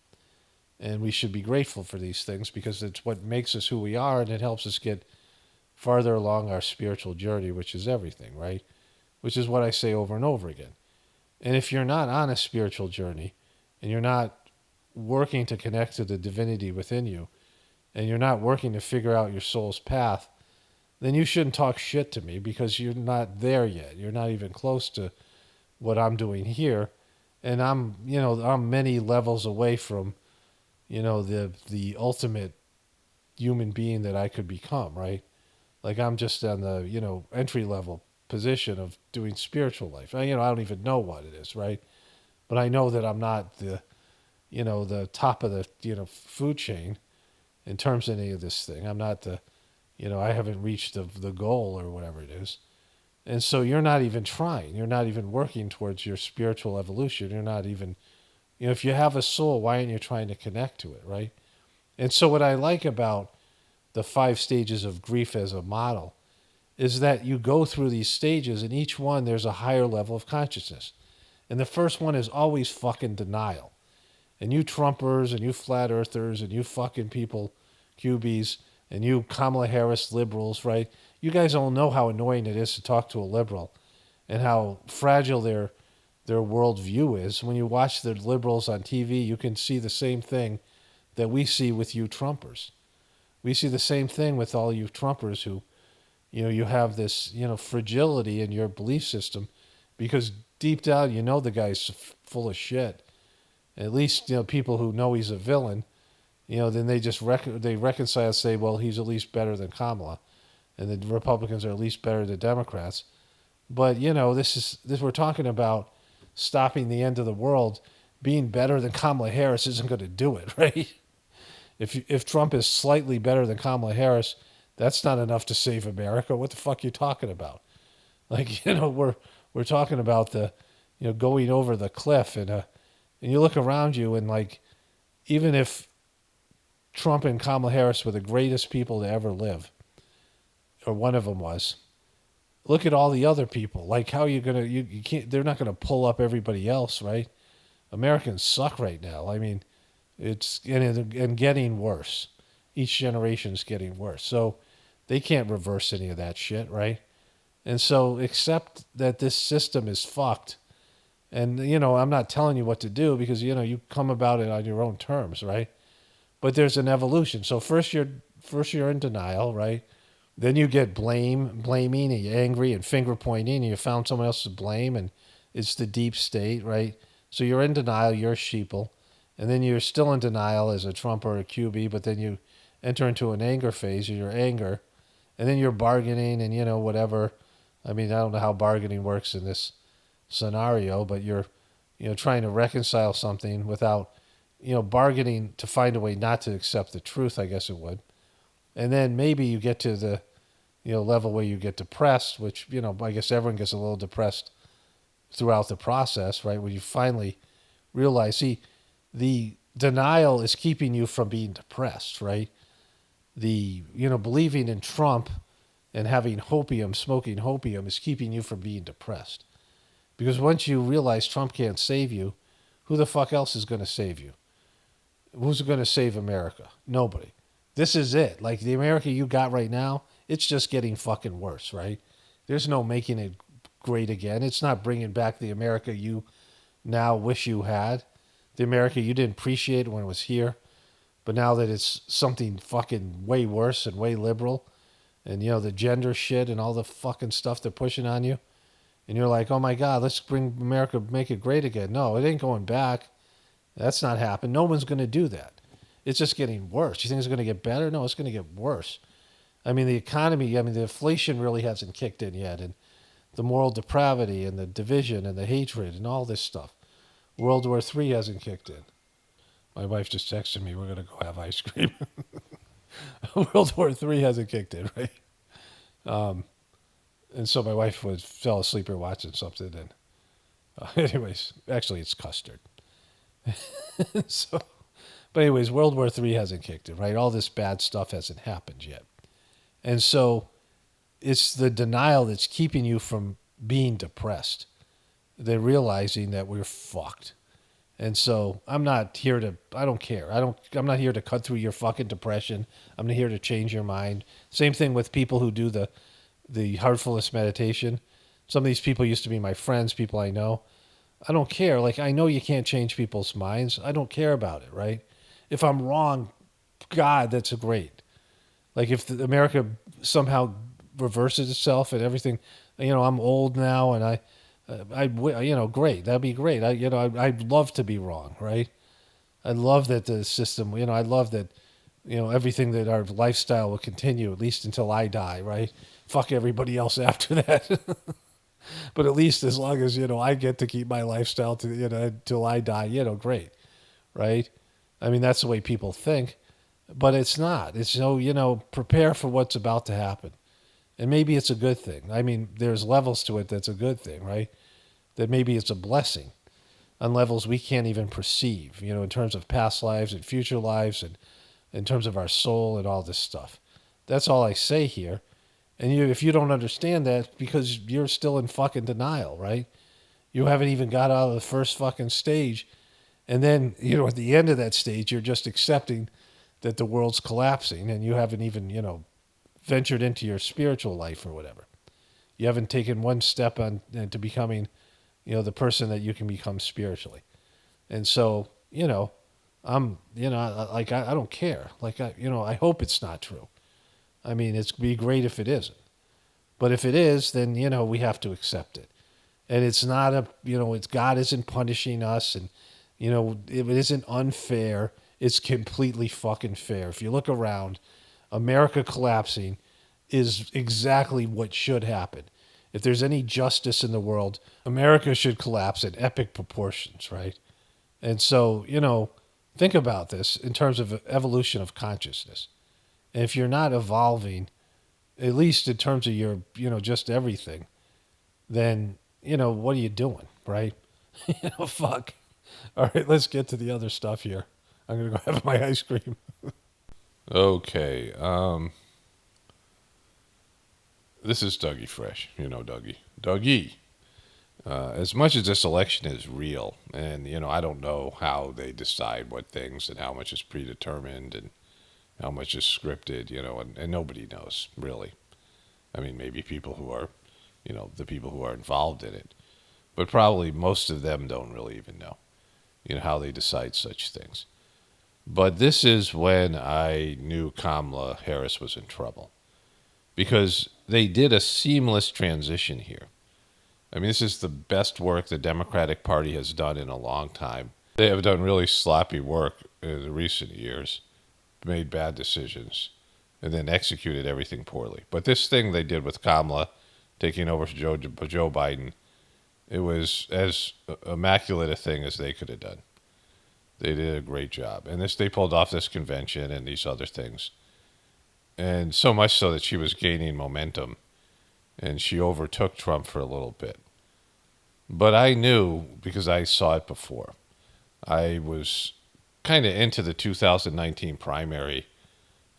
And we should be grateful for these things because it's what makes us who we are, and it helps us get farther along our spiritual journey, which is everything, right? Which is what I say over and over again. And if you're not on a spiritual journey and you're not working to connect to the divinity within you and you're not working to figure out your soul's path, then you shouldn't talk shit to me because you're not there yet. You're not even close to what I'm doing here. And I'm many levels away from, the ultimate human being that I could become, right? Like I'm just on the, entry level position of doing spiritual life. I don't even know what it is, right? But I know that I'm not the top of the, food chain in terms of any of this thing. I'm not I haven't reached the goal or whatever it is. And so you're not even trying. You're not even working towards your spiritual evolution. You're not even, if you have a soul, why aren't you trying to connect to it, right? And so what I like about the 5 stages of grief as a model is that you go through these stages, and each one there's a higher level of consciousness. And the first one is always fucking denial. And you Trumpers and you flat earthers and you fucking people, QBs, and you Kamala Harris liberals, right? You guys all know how annoying it is to talk to a liberal and how fragile their worldview is. When you watch the liberals on TV, you can see the same thing that we see with you Trumpers. We see the same thing with all you Trumpers who, you have this, fragility in your belief system because deep down, the guy's full of shit. At least, people who know he's a villain, then they just they reconcile and say, well, he's at least better than Kamala. And the Republicans are at least better than Democrats. But, this we're talking about stopping the end of the world. Being better than Kamala Harris isn't going to do it, right? If Trump is slightly better than Kamala Harris, that's not enough to save America. What the fuck are you talking about? Like, we're talking about the, going over the cliff, and you look around you, and like, even if Trump and Kamala Harris were the greatest people to ever live, or one of them was, look at all the other people. Like, how are you gonna? You can't. They're not gonna pull up everybody else, right? Americans suck right now. I mean, it's and getting worse. Each generation is getting worse. So they can't reverse any of that shit, right? And so accept that this system is fucked. And, I'm not telling you what to do because, you come about it on your own terms, right? But there's an evolution. So first you're in denial, right? Then you get blaming, and you're angry and finger pointing, and you found someone else to blame, and it's the deep state, right? So you're in denial, you're a sheeple. And then you're still in denial as a Trump or a QB, but then you enter into an anger phase of your anger. And then you're bargaining and, whatever. I mean, I don't know how bargaining works in this scenario, but you're, trying to reconcile something without, bargaining to find a way not to accept the truth, I guess it would. And then maybe you get to the, level where you get depressed, which, I guess everyone gets a little depressed throughout the process, right? When you finally realize, see, the denial is keeping you from being depressed, right? The, believing in Trump and having hopium, smoking hopium is keeping you from being depressed. Because once you realize Trump can't save you, who the fuck else is going to save you? Who's going to save America? Nobody. This is it. Like the America you got right now, it's just getting fucking worse, right? There's no making it great again. It's not bringing back the America you now wish you had. The America you didn't appreciate when it was here. But now that it's something fucking way worse and way liberal, and, the gender shit and all the fucking stuff they're pushing on you, and you're like, oh my God, let's bring America, make it great again. No, it ain't going back. That's not happening. No one's going to do that. It's just getting worse. You think it's going to get better? No, it's going to get worse. I mean, the economy, the inflation really hasn't kicked in yet, and the moral depravity and the division and the hatred and all this stuff. World War III hasn't kicked in. My wife just texted me, we're going to go have ice cream. World War III hasn't kicked in, right? And so my wife fell asleep or watching something. And anyways, actually it's custard. But anyways, World War III hasn't kicked in, right? All this bad stuff hasn't happened yet. And so it's the denial that's keeping you from being depressed. They're realizing that we're fucked. And so I'm not here to, I don't care. I'm not here to cut through your fucking depression. I'm not here to change your mind. Same thing with people who do the heartfulness meditation. Some of these people used to be my friends, people I know. I don't care. Like, I know you can't change people's minds. I don't care about it, right? If I'm wrong, God, that's great. Like, if America somehow reverses itself and everything, I'm old now and great. That'd be great. I'd love to be wrong, right? I love that the system, I love that, everything that our lifestyle will continue at least until I die, right? Fuck everybody else after that. But at least as long as, I get to keep my lifestyle till I die, great, right? I mean, that's the way people think, but it's not. It's prepare for what's about to happen. And maybe it's a good thing. I mean, there's levels to it that's a good thing, right? That maybe it's a blessing on levels we can't even perceive, in terms of past lives and future lives and in terms of our soul and all this stuff. That's all I say here. And if you don't understand that, because you're still in fucking denial, right? You haven't even got out of the first fucking stage. And then, at the end of that stage, you're just accepting that the world's collapsing and you haven't even, ventured into your spiritual life or whatever. You haven't taken one step on to becoming, the person that you can become spiritually. And so, I don't care. Like, I hope it's not true. I mean, it'd be great if it isn't. But if it is, then, we have to accept it. And it's not it's God isn't punishing us. And, if it isn't unfair, it's completely fucking fair. If you look around, America collapsing is exactly what should happen. If there's any justice in the world, America should collapse in epic proportions, right? And so, think about this in terms of evolution of consciousness. And if you're not evolving, at least in terms of your, just everything, then, what are you doing, right? Fuck. All right, let's get to the other stuff here. I'm going to go have my ice cream. Okay. This is Dougie Fresh. You know Dougie. Dougie. As much as this election is real, and, I don't know how they decide what things and how much is predetermined and how much is scripted, and nobody knows, really. I mean, maybe people who are, the people who are involved in it. But probably most of them don't really even know, how they decide such things. But this is when I knew Kamala Harris was in trouble. Because they did a seamless transition here. I mean, this is the best work the Democratic Party has done in a long time. They have done really sloppy work in the recent years, made bad decisions, and then executed everything poorly. But this thing they did with Kamala taking over for Joe Biden, it was as immaculate a thing as they could have done. They did a great job. And they pulled off this convention and these other things. And so much so that she was gaining momentum, and she overtook Trump for a little bit. But I knew, because I saw it before, I was kind of into the 2019 primary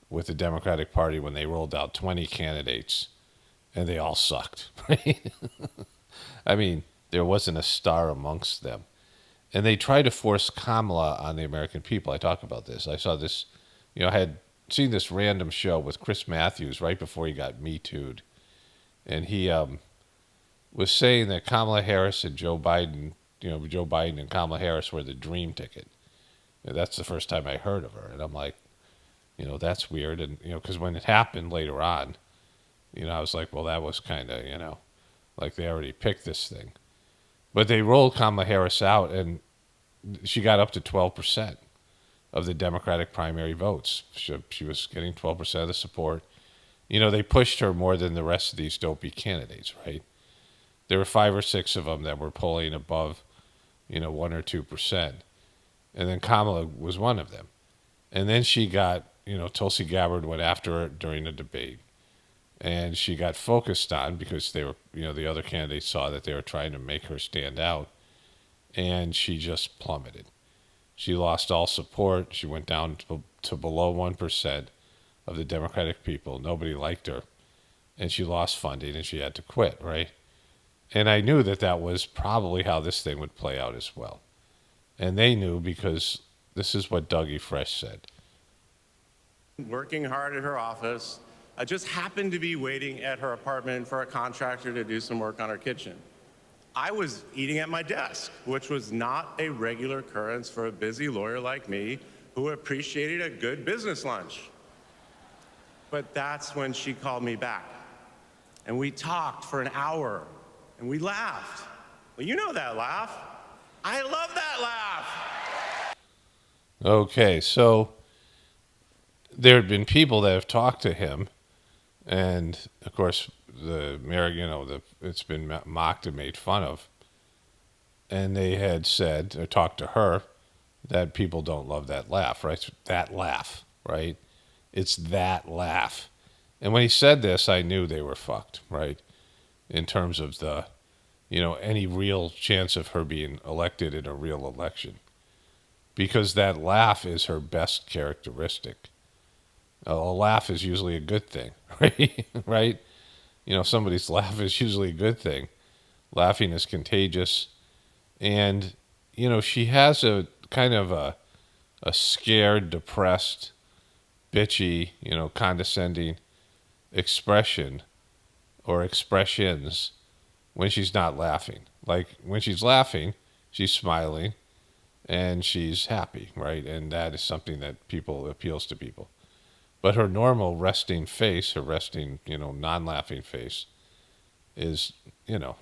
with the Democratic Party when they rolled out 20 candidates, and they all sucked, right? I mean, there wasn't a star amongst them. And they tried to force Kamala on the American people. I talk about this. I saw this, I had seen this random show with Chris Matthews right before he got Me Too'd. And he was saying that Kamala Harris and Joe Biden, Joe Biden and Kamala Harris were the dream ticket. And that's the first time I heard of her. And I'm like, that's weird. And, because when it happened later on, I was like, well, that was kind of, like they already picked this thing. But they rolled Kamala Harris out, and she got up to 12% of the Democratic primary votes. She was getting 12% of the support. They pushed her more than the rest of these dopey candidates, right? There were 5 or 6 of them that were polling above, 1 or 2%. And then Kamala was one of them. And then she got, Tulsi Gabbard went after her during the debate. And she got focused on because they were, the other candidates saw that they were trying to make her stand out. And she just plummeted. She lost all support. She went down to below 1% of the Democratic people. Nobody liked her. And she lost funding and she had to quit, right? And I knew that was probably how this thing would play out as well. And they knew because this is what Dougie Fresh said. Working hard at her office. I just happened to be waiting at her apartment for a contractor to do some work on her kitchen. I was eating at my desk, which was not a regular occurrence for a busy lawyer like me who appreciated a good business lunch. But that's when she called me back. And we talked for an hour, and we laughed. Well, you know that laugh. I love that laugh. Okay, so there had been people that have talked to him, and of course, it's been mocked and made fun of. And they had said, or talked to her, that people don't love that laugh, right? That laugh, right? It's that laugh. And when he said this, I knew they were fucked, right? In terms of any real chance of her being elected in a real election. Because that laugh is her best characteristic. A laugh is usually a good thing, right? Right? Somebody's laugh is usually a good thing. Laughing is contagious. And, she has a kind of a scared, depressed, bitchy, condescending expression or expressions when she's not laughing. Like when she's laughing, she's smiling and she's happy, right? And that is something that appeals to people. But her normal resting face, her resting, non-laughing face is,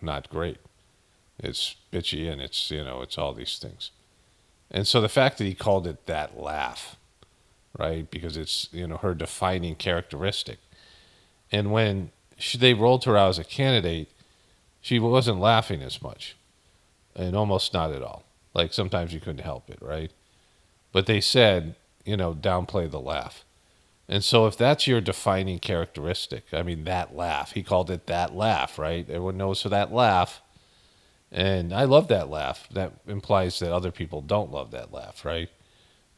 not great. It's bitchy and it's all these things. And so the fact that he called it that laugh, right? Because it's, her defining characteristic. And when they rolled her out as a candidate, she wasn't laughing as much, and almost not at all. Like sometimes you couldn't help it, right? But they said, downplay the laugh. And so if that's your defining characteristic, I mean, that laugh, he called it that laugh, right? Everyone knows for that laugh. And I love that laugh. That implies that other people don't love that laugh, right?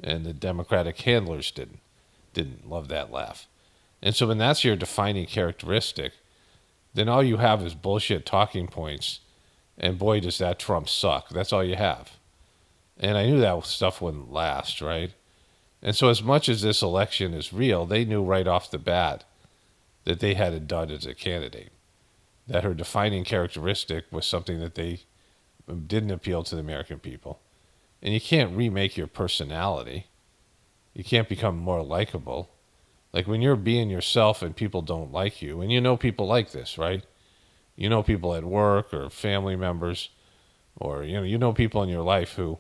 And the Democratic handlers didn't love that laugh. And so when that's your defining characteristic, then all you have is bullshit talking points. And boy, does that Trump suck. That's all you have. And I knew that stuff wouldn't last, right? And so as much as this election is real, they knew right off the bat that they had a dud as a candidate. That her defining characteristic was something that they didn't appeal to the American people. And you can't remake your personality. You can't become more likable. Like when you're being yourself and people don't like you, and people like this, right? People at work or family members, or people in your life who,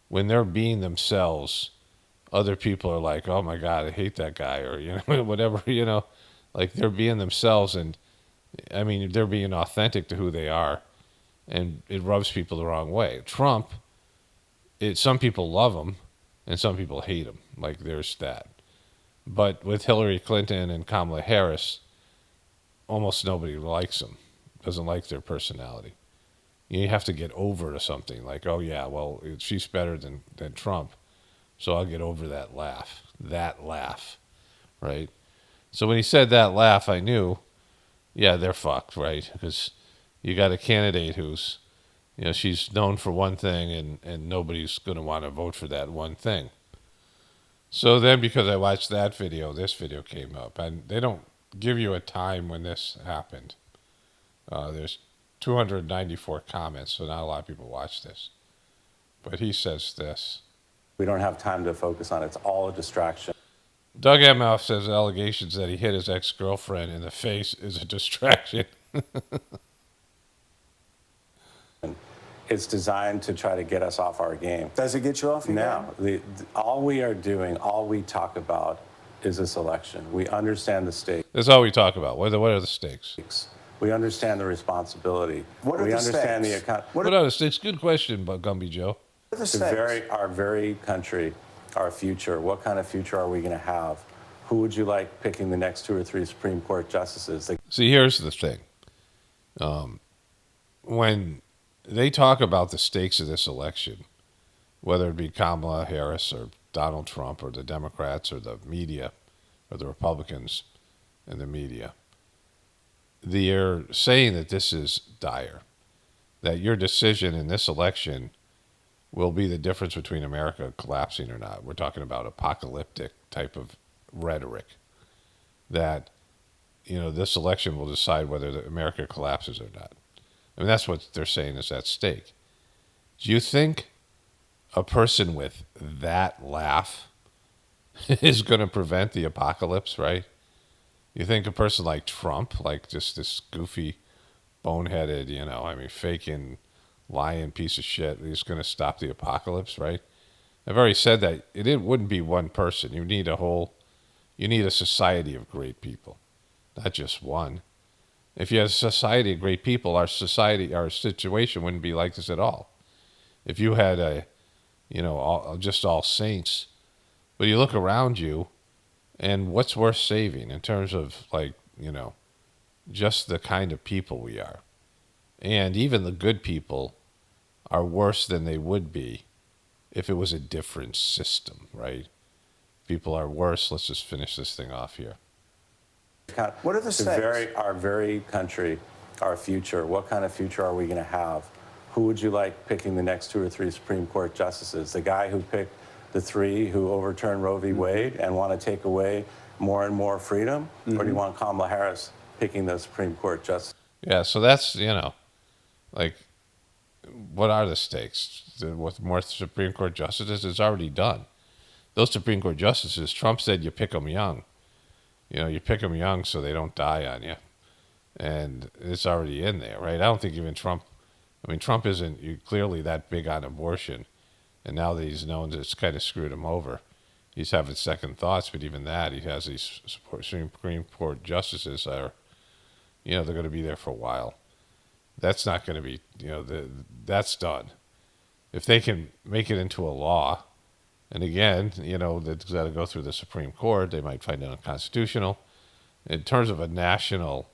when they're being themselves, other people are like, oh my God, I hate that guy, or whatever, like they're being themselves, and I mean they're being authentic to who they are, and it rubs people the wrong way. Trump, some people love him, and some people hate him. Like there's that. But with Hillary Clinton and Kamala Harris, almost nobody likes them, doesn't like their personality. You have to get over to something like, oh yeah, well, she's better than Trump, so I'll get over that laugh, right? So when he said that laugh, I knew, yeah, they're fucked, right? Because you got a candidate who's, she's known for one thing, and nobody's going to want to vote for that one thing. So then, because I watched that video, this video came up, and they don't give you a time when this happened. There's 294 comments, so not a lot of people watch this. But he says this. We don't have time to focus on it. It's all a distraction. Doug Emhoff says allegations that he hit his ex-girlfriend in the face is a distraction. It's designed to try to get us off our game. Does it get you off your game? No. All we talk about is this election. We understand the stakes. That's all we talk about. What are the stakes? We understand the responsibility. What are we the understand stakes? What are the stakes? Good question, Gumby Joe. What are the stakes? Our very country, our future. What kind of future are we going to have? Who would you like picking the next 2 or 3 Supreme Court justices? See, here's the thing. When they talk about the stakes of this election, whether it be Kamala Harris or Donald Trump or the Democrats or the media or the Republicans and the media, they're saying that this is dire, that your decision in this election will be the difference between America collapsing or not. We're talking about apocalyptic type of rhetoric that, this election will decide whether America collapses or not. I mean, that's what they're saying is at stake. Do you think a person with that laugh is going to prevent the apocalypse, right? You think a person like Trump, like just this goofy, boneheaded, faking, lying piece of shit, is going to stop the apocalypse, right? I've already said that it wouldn't be one person. You need a society of great people, not just one. If you had a society of great people, our situation wouldn't be like this at all. If you had just all saints, but you look around you, and what's worth saving in terms of just the kind of people we are, and even the good people are worse than they would be if it was a different system, right? People are worse. Let's just finish this thing off here. What are the stakes? Our very country, our future. What kind of future are we going to have? Who would you like picking the next 2 or 3 Supreme Court justices? The guy who picked the 3 who overturned Roe v. Wade and want to take away more and more freedom? Or do you want Kamala Harris picking the Supreme Court justice? Yeah, so that's, what are the stakes? With more Supreme Court justices, it's already done. Those Supreme Court justices, Trump said you pick them young. You pick them young so they don't die on you. And it's already in there, right? I don't think even Trump isn't clearly that big on abortion. And now that he's known that it's kind of screwed him over, he's having second thoughts. But even that, he has these Supreme Court justices that are, they're going to be there for a while. That's not going to be, that's done. If they can make it into a law, and again, that's got to go through the Supreme Court, they might find it unconstitutional. In terms of a national,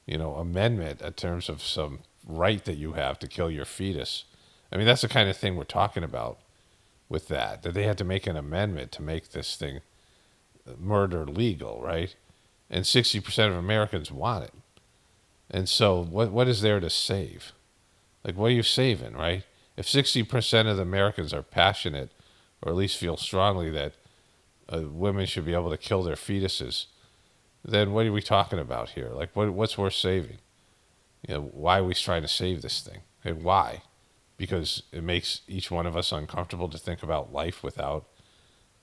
amendment, in terms of some right that you have to kill your fetus, I mean, that's the kind of thing we're talking about with that they had to make an amendment to make this thing, murder, legal, right? And 60% of Americans want it. And so what is there to save? Like, what are you saving, right? If 60% of the Americans are passionate, or at least feel strongly that women should be able to kill their fetuses, then what are we talking about here? Like, what's worth saving? Why are we trying to save this thing? And why? Because it makes each one of us uncomfortable to think about life without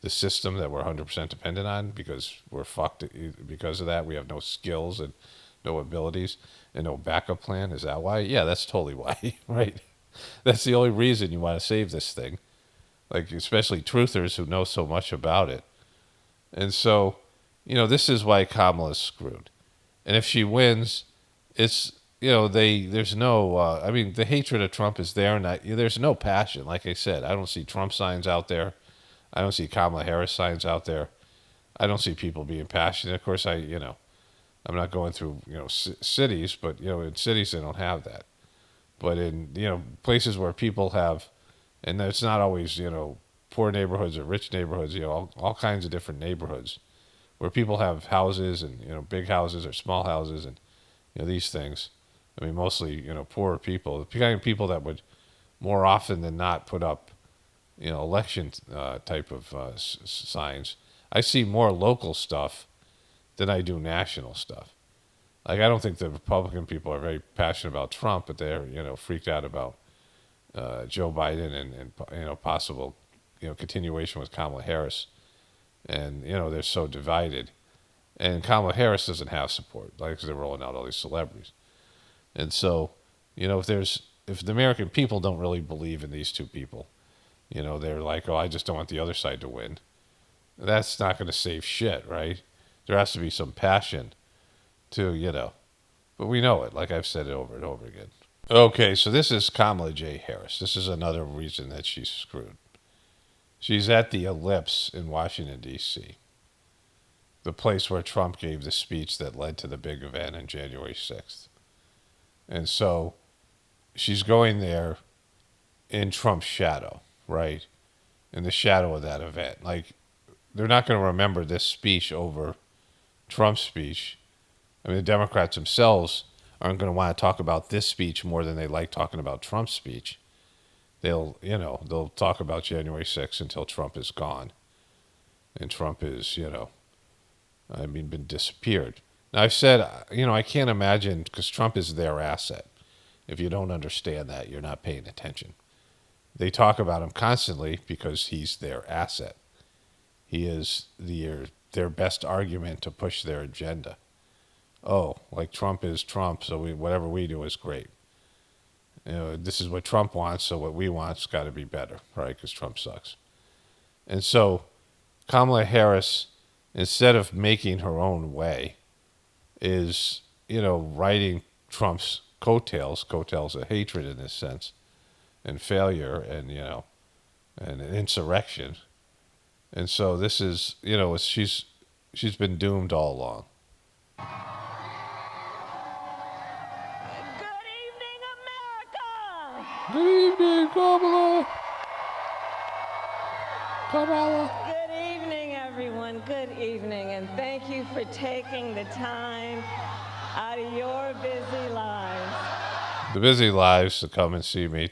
the system that we're 100% dependent on, because we're fucked because of that. We have no skills and no abilities and no backup plan. Is that why? Yeah, that's totally why, right? That's the only reason you want to save this thing. Like, especially truthers who know so much about it. And so, this is why Kamala's screwed. And if she wins, it's, there's no, the hatred of Trump is there, and there's no passion. Like I said, I don't see Trump signs out there. I don't see Kamala Harris signs out there. I don't see people being passionate. Of course, I'm not going through, cities, but, in cities they don't have that. But in, places where people have, and it's not always, poor neighborhoods or rich neighborhoods, all kinds of different neighborhoods where people have houses and, big houses or small houses and, these things. I mean, mostly, poorer people, the kind of people that would more often than not put up, election type of signs. I see more local stuff than I do national stuff. Like, I don't think the Republican people are very passionate about Trump, but they're, freaked out about Joe Biden and possible, continuation with Kamala Harris. And, they're so divided. And Kamala Harris doesn't have support, like, 'cause they're rolling out all these celebrities. And so, if the American people don't really believe in these two people, they're like, oh, I just don't want the other side to win. That's not going to save shit, right? There has to be some passion to, but we know it, like I've said it over and over again. Okay, so this is Kamala J. Harris. This is another reason that she's screwed. She's at the Ellipse in Washington, D.C., the place where Trump gave the speech that led to the big event on January 6th. And so she's going there in Trump's shadow, right? In the shadow of that event. Like, they're not going to remember this speech over Trump's speech. I mean, the Democrats themselves aren't going to want to talk about this speech more than they like talking about Trump's speech. they'll talk about January 6th until Trump is gone. And Trump is, been disappeared. Now, I've said, I can't imagine, because Trump is their asset. If you don't understand that, you're not paying attention. They talk about him constantly because he's their asset. He is their best argument to push their agenda. Oh, like Trump is Trump, so whatever we do is great. This is what Trump wants, so what we want's got to be better, right? Because Trump sucks. And so Kamala Harris, instead of making her own way, is, riding Trump's coattails of hatred in this sense, and failure, and, and insurrection. And so this is, she's been doomed all along. Good evening, America! Good evening, Kamala. Good evening, everyone. Good evening, and thank you for taking the time out of your busy lives. The busy lives to come and see me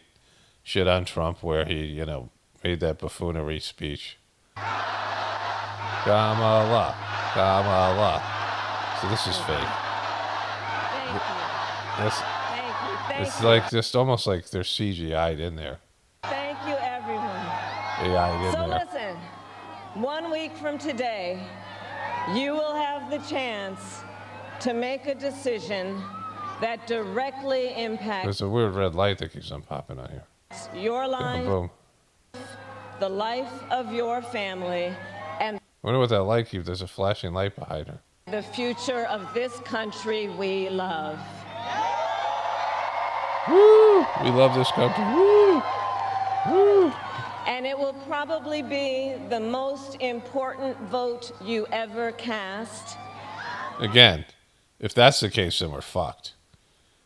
shit on Trump, where he, made that buffoonery speech. Kamala. So this is fake. Thank you. This, Thank you. Thank it's you. like just almost like they're CGI'd in there. Thank you, everyone. AI'd in So there. listen, 1 week from today, you will have the chance to make a decision that directly impacts There's a weird red light that keeps on popping on here. your Boom, life, boom. the life of your family, and I wonder what that light keeps. There's a flashing light behind her. the future of this country we love. Woo! We love this country. Woo! Woo! And it will probably be the most important vote you ever cast. Again, if that's the case, then we're fucked.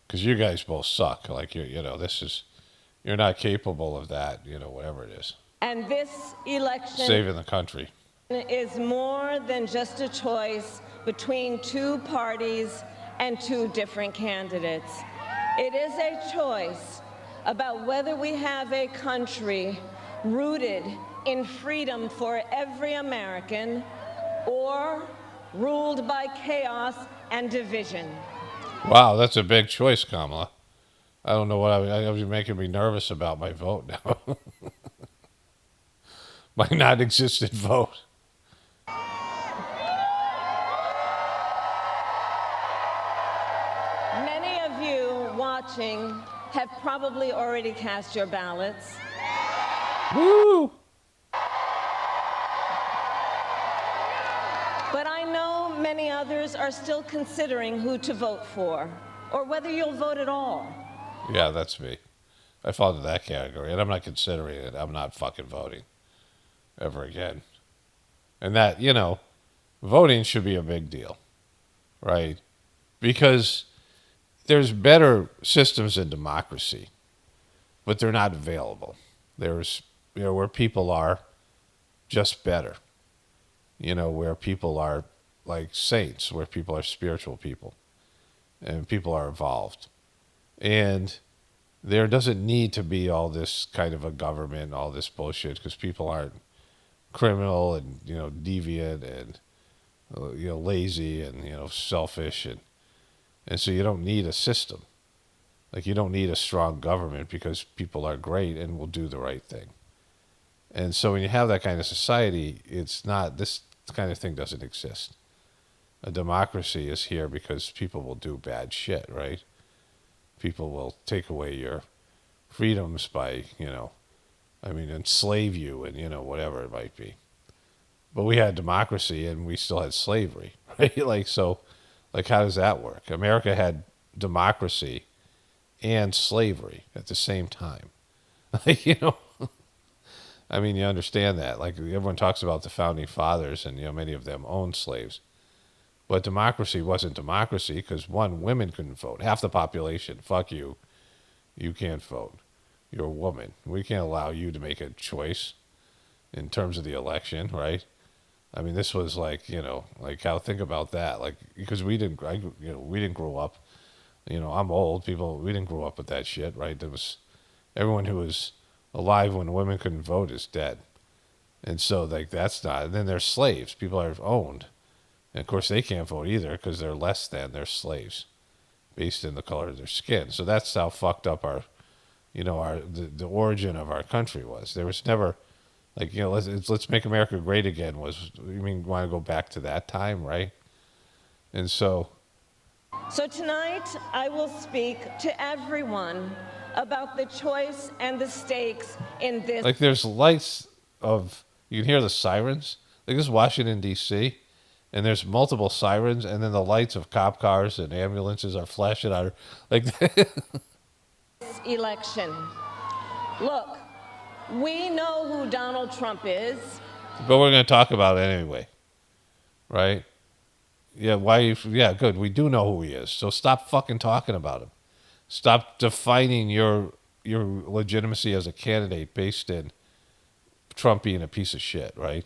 Because you guys both suck. Like, you're not capable of that, whatever it is. And this election Saving the country. is more than just a choice between two parties and two different candidates. It is a choice about whether we have a country rooted in freedom for every American or ruled by chaos and division. Wow, that's a big choice, Kamala. I don't know what I was making me nervous about my vote now. My non-existent vote. Many of you watching have probably already cast your ballots. Woo! But I know many others are still considering who to vote for, or whether you'll vote at all. Yeah, that's me. I fall into that category, and I'm not considering it. I'm not fucking voting ever again. And that, voting should be a big deal, right? Because there's better systems in democracy, but they're not available. There's, where people are just better, where people are like saints, where people are spiritual people, and people are evolved. And there doesn't need to be all this kind of a government, all this bullshit, because people aren't criminal and, deviant and, lazy and, selfish. And so you don't need a system. Like, you don't need a strong government because people are great and will do the right thing. And so when you have that kind of society, it's not, this kind of thing doesn't exist. A democracy is here because people will do bad shit, right? People will take away your freedoms by, enslave you and, whatever it might be. But we had democracy and we still had slavery, right? How does that work? America had democracy and slavery at the same time. You understand that. Like, everyone talks about the founding fathers and, many of them owned slaves. But democracy wasn't democracy because, one, women couldn't vote. Half the population, fuck you. You can't vote. You're a woman. We can't allow you to make a choice in terms of the election, right? This was think about that. Like, because we didn't grow up. I'm old. We didn't grow up with that shit, right? There was everyone who was alive when women couldn't vote is dead. And so, like, that's not. And then they're slaves. People are owned. And, of course, they can't vote either because they're less than. They're slaves based in the color of their skin. So that's how fucked up the origin of our country was. There was never, like, let's make America great again was, you mean, want to go back to that time, right? And so tonight, I will speak to everyone about the choice and the stakes in this. Like, there's lights of, you can hear the sirens. Like, this is Washington, D.C., and there's multiple sirens, and then the lights of cop cars and ambulances are flashing out. Like, election. Look, we know who Donald Trump is. but we're going to talk about it anyway, right? Yeah, yeah, good. We do know who he is. So stop fucking talking about him. Stop defining your legitimacy as a candidate based in Trump being a piece of shit, right?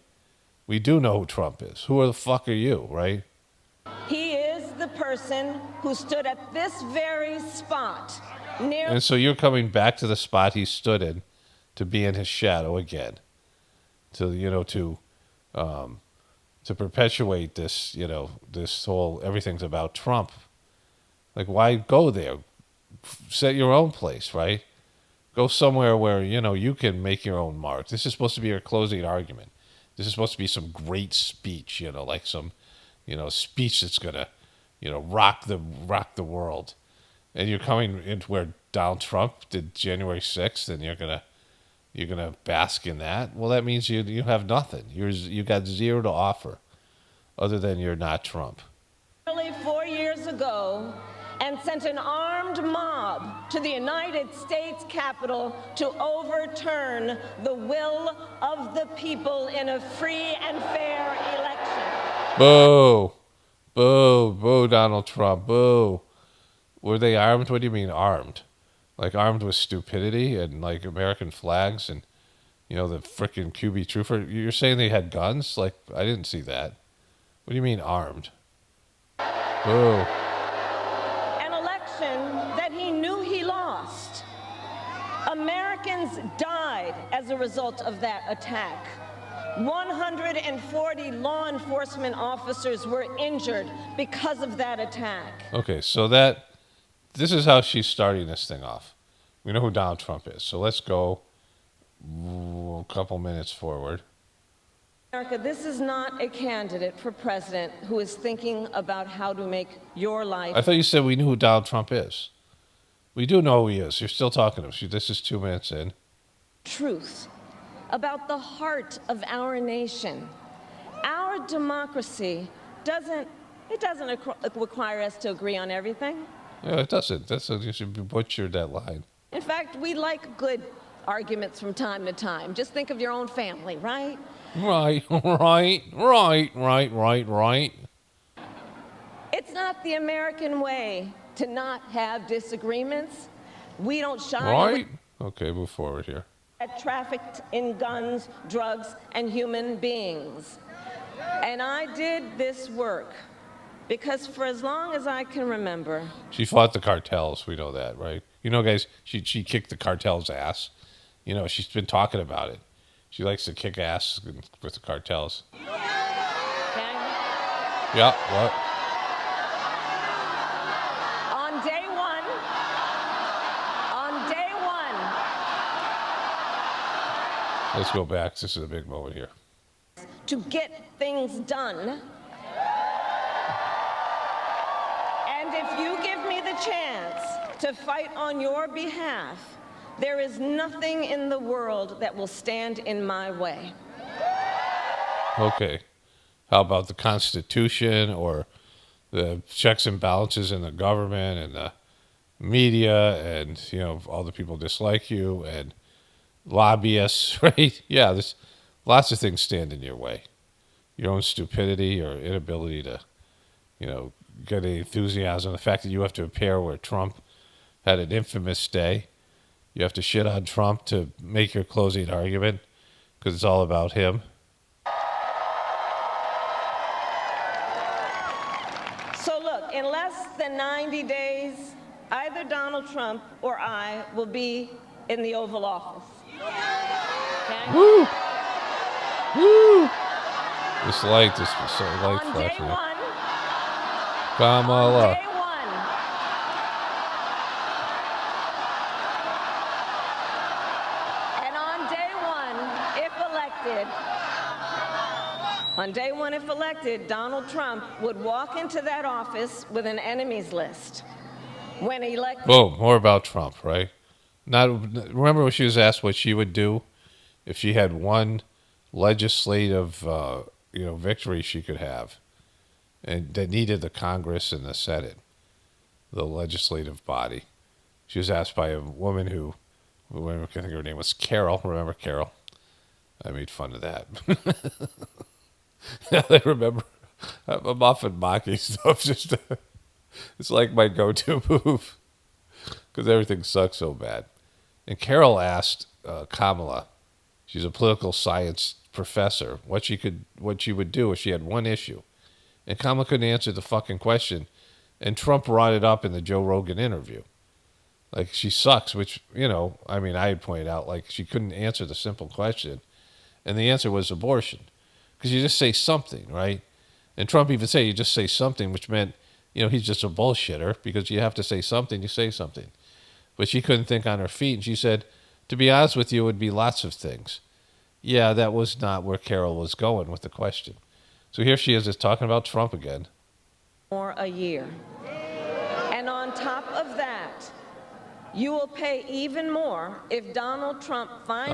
We do know who Trump is. Who the fuck are you, right? He is the person who stood at this very spot near. And so you're coming back to the spot he stood in to be in his shadow again. To perpetuate this, this whole everything's about Trump. Like, why go there? Set your own place, right? Go somewhere where, you can make your own mark. This is supposed to be your closing argument. This is supposed to be some great speech, like some, speech that's going to, rock the world. And you're coming into where Donald Trump did January 6th, and you're gonna bask in that. Well, that means you have nothing. You got zero to offer, other than you're not Trump. Nearly 4 years ago, and sent an armed mob to the United States Capitol to overturn the will of the people in a free and fair election. Boo, boo, boo, Donald Trump, boo. Were they armed? What do you mean armed? Like, armed with stupidity and, like, American flags and, the frickin' QB trooper? You're saying they had guns? Like, I didn't see that. What do you mean armed? Boo. An election that he knew he lost. Americans died as a result of that attack. 140 law enforcement officers were injured because of that attack. Okay, so this is how she's starting this thing off. We know who Donald Trump is, so let's go a couple minutes forward. America, this is not a candidate for president who is thinking about how to make your life. I thought you said we knew who Donald Trump is. We do know who he is. You're still talking to him. This is 2 minutes in. Truth about the heart of our nation. Our democracy doesn't require us to agree on everything. Yeah, it doesn't. You should butcher that line. In fact, we like good arguments from time to time. Just think of your own family, right? Right. It's not the American way to not have disagreements. We don't shy Right? Okay, move forward here. at trafficked in guns, drugs, and human beings. And I did this work because for as long as I can remember. She fought the cartels. We know that, right? Guys, she kicked the cartels' ass. She's been talking about it. She likes to kick ass with the cartels. Okay? Yeah, what? On day one, Let's go back. This is a big moment here. to get things done. And if you give me the chance to fight on your behalf, there is nothing in the world that will stand in my way. Okay. How about the Constitution or the checks and balances in the government and the media and, all the people dislike you and lobbyists, right? Yeah, there's lots of things stand in your way. Your own stupidity or inability to, get any enthusiasm. The fact that you have to appear where Trump had an infamous day. You have to shit on Trump to make your closing argument because it's all about him. So look, in less than 90 days, either Donald Trump or I will be in the Oval Office. Woo! Woo! This light is so light On day flashing. one, Kamala. on day one, and on day one, if elected, Donald Trump would walk into that office with an enemies list. When elected, Boom. More about Trump, right? Remember when she was asked what she would do if she had one legislative, victory she could have, and that needed the Congress and the Senate, the legislative body. She was asked by a woman who, I think her name was Carol. Remember Carol? I made fun of that. I remember. I'm often mocking stuff. It's like my go-to move because everything sucks so bad. And Carol asked Kamala, she's a political science professor, what she would do if she had one issue. And Kamala couldn't answer the fucking question. And Trump brought it up in the Joe Rogan interview. Like, she sucks, which, I had pointed out, like, she couldn't answer the simple question. And the answer was abortion. Because you just say something, right? And Trump even said you just say something, which meant, he's just a bullshitter because you have to say something, you say something. But she couldn't think on her feet. And she said, to be honest with you, it would be lots of things. Yeah, that was not where Carol was going with the question. So here she is just talking about Trump again. more a year. And on top of that, you will pay even more if Donald Trump finally...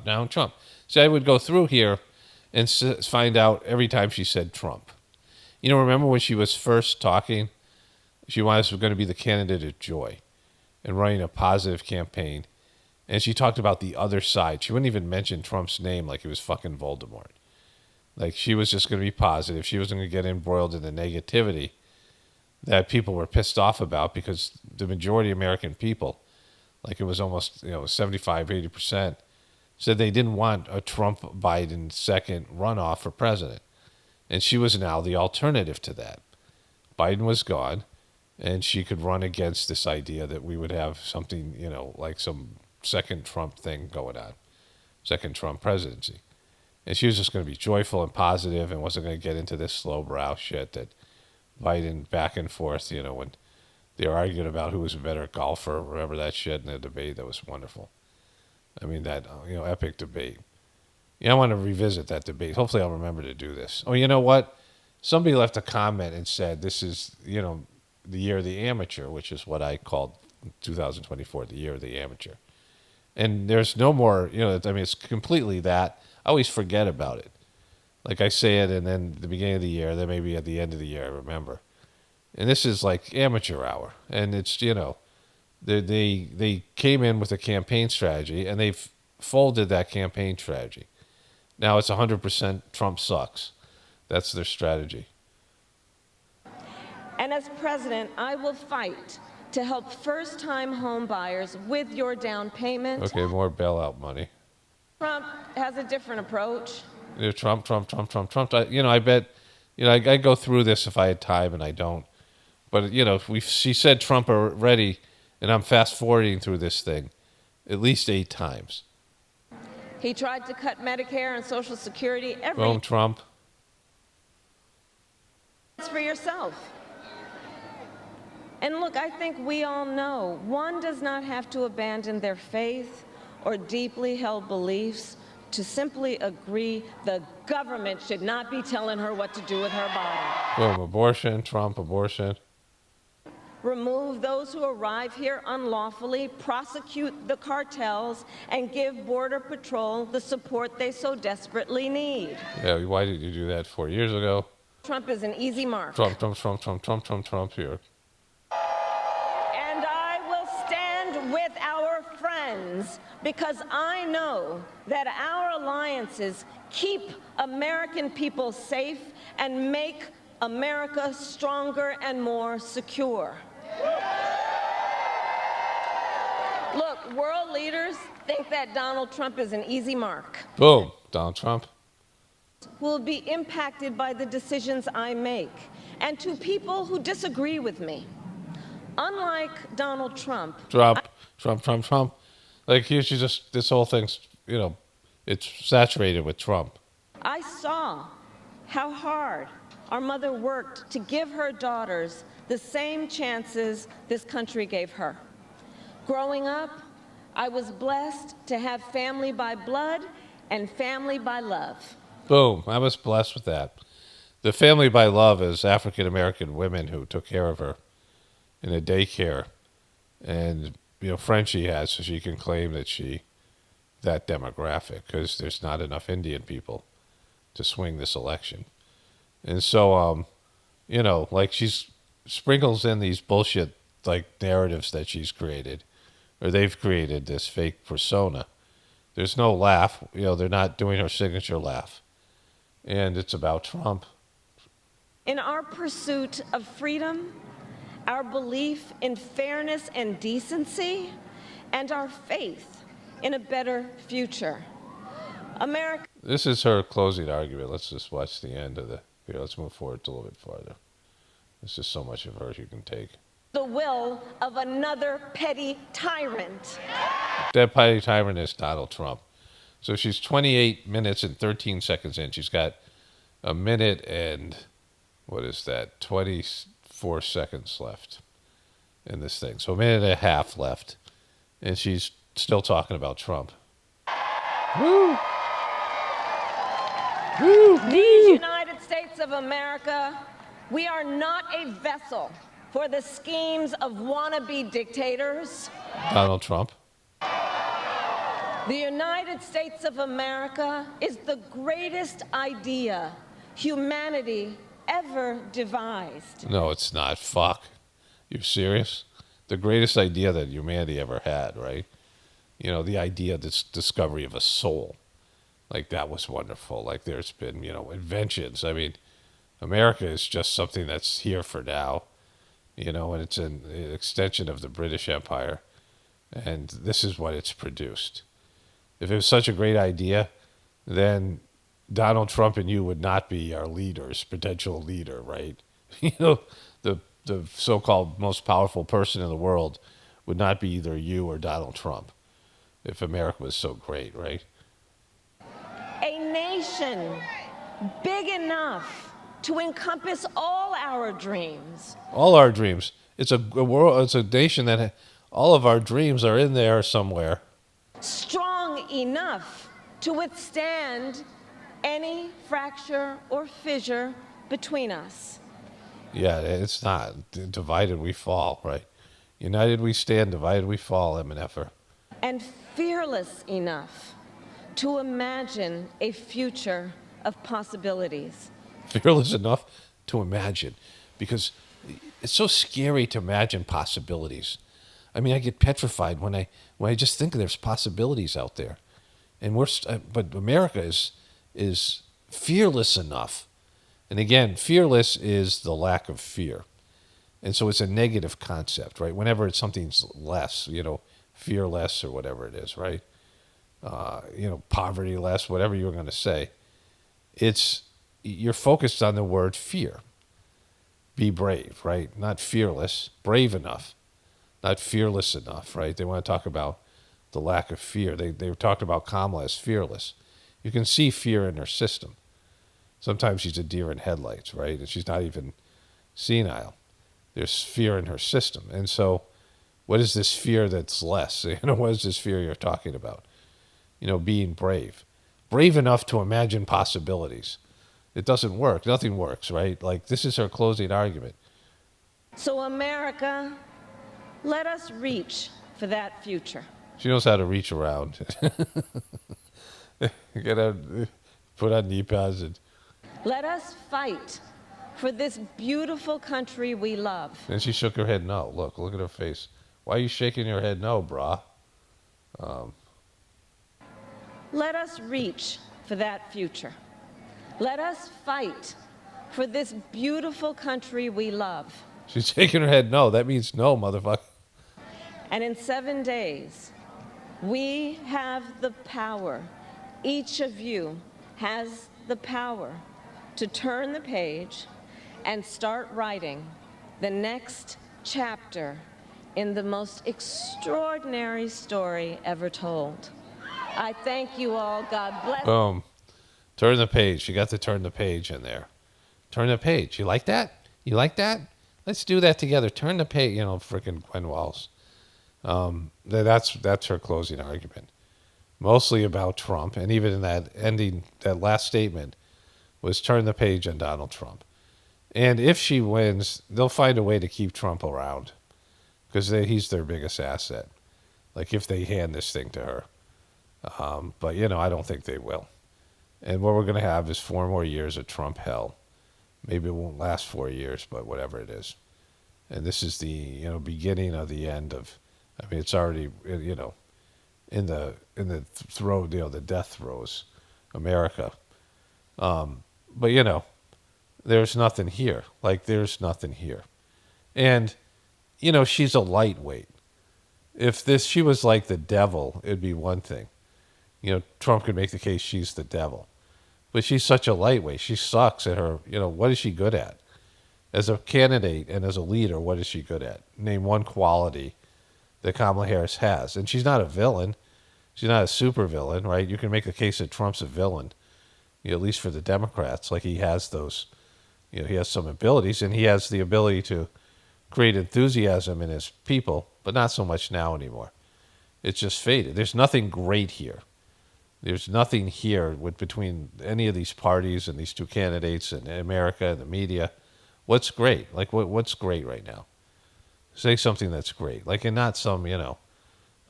Donald Trump. So I would go through here and find out every time she said Trump. Remember when she was first talking? She was going to be the candidate of joy and running a positive campaign. And she talked about the other side. She wouldn't even mention Trump's name like he was fucking Voldemort. Like, she was just going to be positive. She wasn't going to get embroiled in the negativity that people were pissed off about because the majority of American people, like it was almost 75, 80%, said they didn't want a Trump-Biden second runoff for president. And she was now the alternative to that. Biden was gone, and she could run against this idea that we would have something, like some second Trump thing going on, second Trump presidency. And she was just going to be joyful and positive and wasn't going to get into this slow brow shit that Biden back and forth, when they were arguing about who was a better golfer. Remember that shit in the debate? That was wonderful. I mean, that, epic debate. I want to revisit that debate. Hopefully I'll remember to do this. Oh, you know what? Somebody left a comment and said this is, the year of the amateur, which is what I called 2024, the year of the amateur. And there's no more, it's completely that. I always forget about it. Like I say it, and then the beginning of the year, then maybe at the end of the year, I remember. And this is like amateur hour. And it's, they came in with a campaign strategy, and they've folded that campaign strategy. Now it's 100% Trump sucks. That's their strategy. And as president, I will fight to help first-time home buyers with your down payment. Okay, more bailout money. Trump has a different approach. Trump. I bet, I go through this if I had time, and I don't. But, she said Trump already, and I'm fast-forwarding through this thing at least 8 times. He tried to cut Medicare and Social Security every... Boom, Trump. It's for yourself. And look, I think we all know one does not have to abandon their faith or deeply held beliefs to simply agree the government should not be telling her what to do with her body. Boom, abortion, Trump, abortion. Remove those who arrive here unlawfully, prosecute the cartels, and give Border Patrol the support they so desperately need. Yeah, why did you do that 4 years ago? Trump is an easy mark. Trump here. And I will stand with our friends because I know that our alliances keep American people safe and make America stronger and more secure. Look, world leaders think that Donald Trump is an easy mark. Boom, Donald Trump. Will be impacted by the decisions I make. And to people who disagree with me, unlike Donald Trump... Trump. Like here, she's just this whole thing's it's saturated with Trump. I saw how hard our mother worked to give her daughters the same chances this country gave her. Growing up, I was blessed to have family by blood and family by love. Boom! I was blessed with that. The family by love is African American women who took care of her in a daycare, and friends she has, so she can claim that demographic because there's not enough Indian people to swing this election. And so, like she's sprinkles in these bullshit like narratives that she's created, or they've created this fake persona. There's no laugh. They're not doing her signature laugh, and it's about Trump. In our pursuit of freedom, our belief in fairness and decency, and our faith in a better future, America. This is her closing argument. Let's just watch the end of the video. Let's move forward a little bit farther. There's just so much of her you can take. The will of another petty tyrant. That petty tyrant is Donald Trump. So she's 28 minutes and 13 seconds in. She's got a minute and, 24 seconds left in this thing. So a minute and a half left. And she's still talking about Trump. Woo! Woo! These United States of America, we are not a vessel for the schemes of wannabe dictators. Donald Trump. The United States of America is the greatest idea humanity ever devised. No, it's not. Fuck. You serious? The greatest idea that humanity ever had, right? The idea of this discovery of a soul. Like, that was wonderful. Like, there's been, inventions. I mean, America is just something that's here for now, and it's an extension of the British Empire. And this is what it's produced. If it was such a great idea, then Donald Trump and you would not be our leaders, potential leader, right? The so-called most powerful person in the world would not be either you or Donald Trump if America was so great, right? A nation big enough to encompass all our dreams. All our dreams. It's a world. It's a nation that all of our dreams are in there somewhere. Strong enough to withstand any fracture or fissure between us. Yeah, it's not. Divided we fall, right? United we stand, divided we fall, MNFer. And fearless enough to imagine a future of possibilities. Fearless enough to imagine, because it's so scary to imagine possibilities. I mean, I get petrified when I just think there's possibilities out there, and but America is fearless enough. And again, fearless is the lack of fear, and so it's a negative concept, right? Whenever it's something's less, fearless or whatever it is, right? Poverty less, whatever you're going to say. You're focused on the word fear. Be brave, right? Not fearless, brave enough, not fearless enough, right? They want to talk about the lack of fear. They talked about Kamala as fearless. You can see fear in her system. Sometimes she's a deer in headlights, right? And she's not even senile. There's fear in her system. And so what is this fear that's less? What is this fear you're talking about? Being brave. Brave enough to imagine possibilities. It doesn't work. Nothing works, right? Like, this is her closing argument. So, America, let us reach for that future. She knows how to reach around. Put on knee pads and... Let us fight for this beautiful country we love. And she shook her head no. Look at her face. Why are you shaking your head no, brah? Let us reach for that future. Let us fight for this beautiful country we love. She's shaking her head no. That means no, motherfucker. And in 7 days, we have the power. Each of you has the power to turn the page and start writing the next chapter in the most extraordinary story ever told. I thank you all. God bless. Boom. Turn the page. You got to turn the page in there. Turn the page. You like that? You like that? Let's do that together. Turn the page. You know, freaking Gwen Walls. That's her closing argument. Mostly about Trump. And even in that ending, that last statement was turn the page on Donald Trump. And if she wins, they'll find a way to keep Trump around because he's their biggest asset. Like if they hand this thing to her. But, you know, I don't think they will. And what we're going to have is 4 more years of Trump hell. Maybe it won't last 4 years, but whatever it is. And this is the, you know, beginning of the end of, I mean, it's already, you know, in the throw, you know, the death throes, America. But, you know, there's nothing here. Like, there's nothing here. And, you know, she's a lightweight. If she was like the devil, it'd be one thing. You know, Trump could make the case she's the devil. But she's such a lightweight. She sucks at her, you know, what is she good at? As a candidate and as a leader, what is she good at? Name one quality that Kamala Harris has. And she's not a villain. She's not a super villain, right? You can make the case that Trump's a villain, you know, at least for the Democrats. Like he has those, you know, he has some abilities and he has the ability to create enthusiasm in his people, but not so much now anymore. It's just faded. There's nothing great here. There's nothing here between any of these parties and these two candidates and America and the media. What's great? Like, what's great right now? Say something that's great. Like, and not some, you know,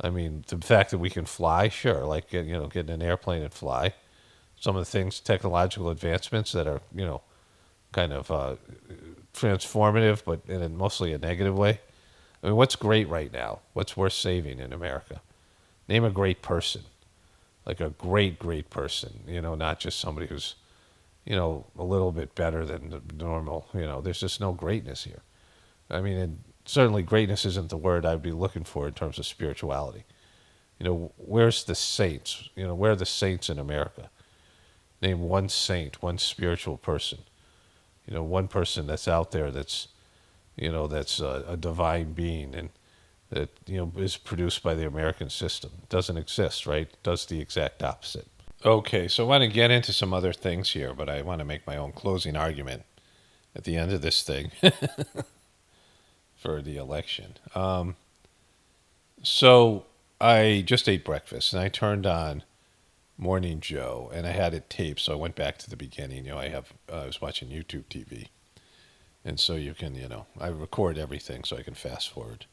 I mean, the fact that we can fly, sure. Like, you know, get in an airplane and fly. Some of the things, technological advancements that are, you know, kind of transformative, but in mostly a negative way. I mean, what's great right now? What's worth saving in America? Name a great person. Like a great, great person, you know, not just somebody who's, you know, a little bit better than the normal, you know, there's just no greatness here. I mean, and certainly greatness isn't the word I'd be looking for in terms of spirituality. You know, where's the saints? You know, where are the saints in America? Name one saint, one spiritual person. You know, one person that's out there that's, you know, that's a divine being and that, you know, is produced by the American system. It doesn't exist, right? It does the exact opposite. Okay, so I want to get into some other things here, but I want to make my own closing argument at the end of this thing for the election. So I just ate breakfast, and I turned on Morning Joe, and I had it taped, so I went back to the beginning. You know, I was watching YouTube TV, and so you can, you know, I record everything so I can fast forward.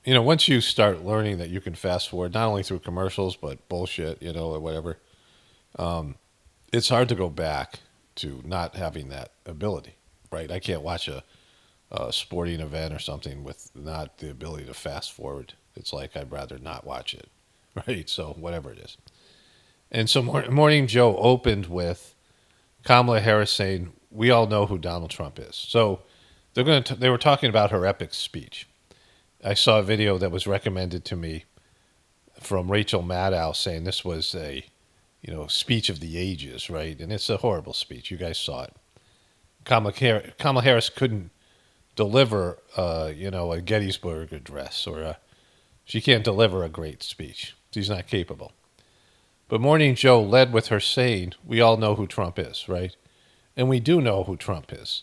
You know, once you start learning that you can fast forward, not only through commercials, but bullshit, you know, or whatever, it's hard to go back to not having that ability, right? I can't watch a sporting event or something with not the ability to fast forward. It's like I'd rather not watch it, right? So whatever it is. And so Morning Joe opened with Kamala Harris saying, we all know who Donald Trump is. So they were talking about her epic speech. I saw a video that was recommended to me from Rachel Maddow saying this was a, you know, speech of the ages, right? And it's a horrible speech. You guys saw it. Kamala Harris couldn't deliver, you know, a Gettysburg Address or she can't deliver a great speech. She's not capable. But Morning Joe led with her saying, we all know who Trump is, right? And we do know who Trump is.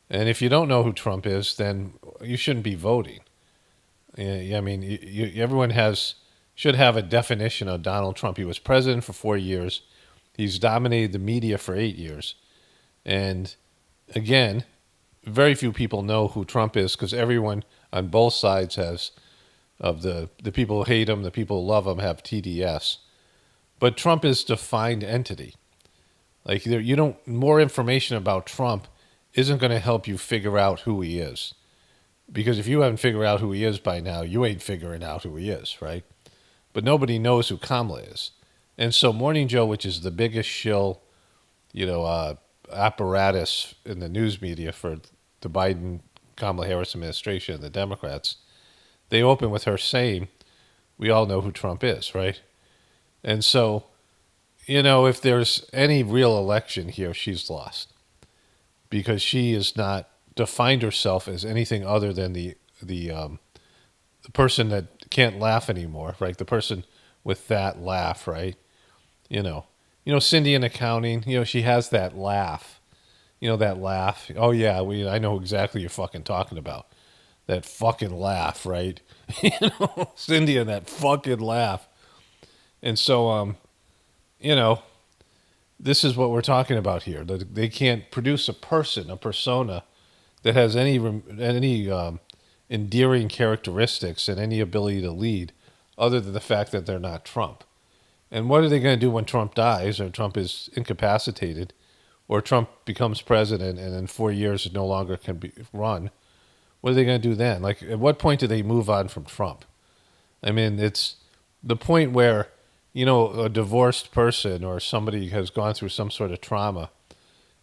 And if you don't know who Trump is, then you shouldn't be voting. I mean, everyone should have a definition of Donald Trump. He was president for 4 years. He's dominated the media for 8 years. And again, very few people know who Trump is because everyone on both sides has, of the people who hate him, the people who love him have TDS. But Trump is a defined entity. Like, more information about Trump isn't going to help you figure out who he is. Because if you haven't figured out who he is by now, you ain't figuring out who he is, right? But nobody knows who Kamala is. And so Morning Joe, which is the biggest shill, you know, apparatus in the news media for the Biden-Kamala Harris administration and the Democrats, they open with her saying, we all know who Trump is, right? And so, you know, if there's any real election here, she's lost. Because she is not defined herself as anything other than the the person that can't laugh anymore, right? The person with that laugh, right? You know, Cindy in accounting. She has that laugh. That laugh. Oh yeah, I know exactly what you're fucking talking about. That fucking laugh, right? Cindy and that fucking laugh. And so, you know, this is what we're talking about here. They can't produce a person, a persona that has any endearing characteristics and any ability to lead, other than the fact that they're not Trump. And what are they going to do when Trump dies, or Trump is incapacitated, or Trump becomes president and in 4 years no longer can be run? What are they going to do then? Like, at what point do they move on from Trump? I mean, it's the point where, a divorced person or somebody has gone through some sort of trauma,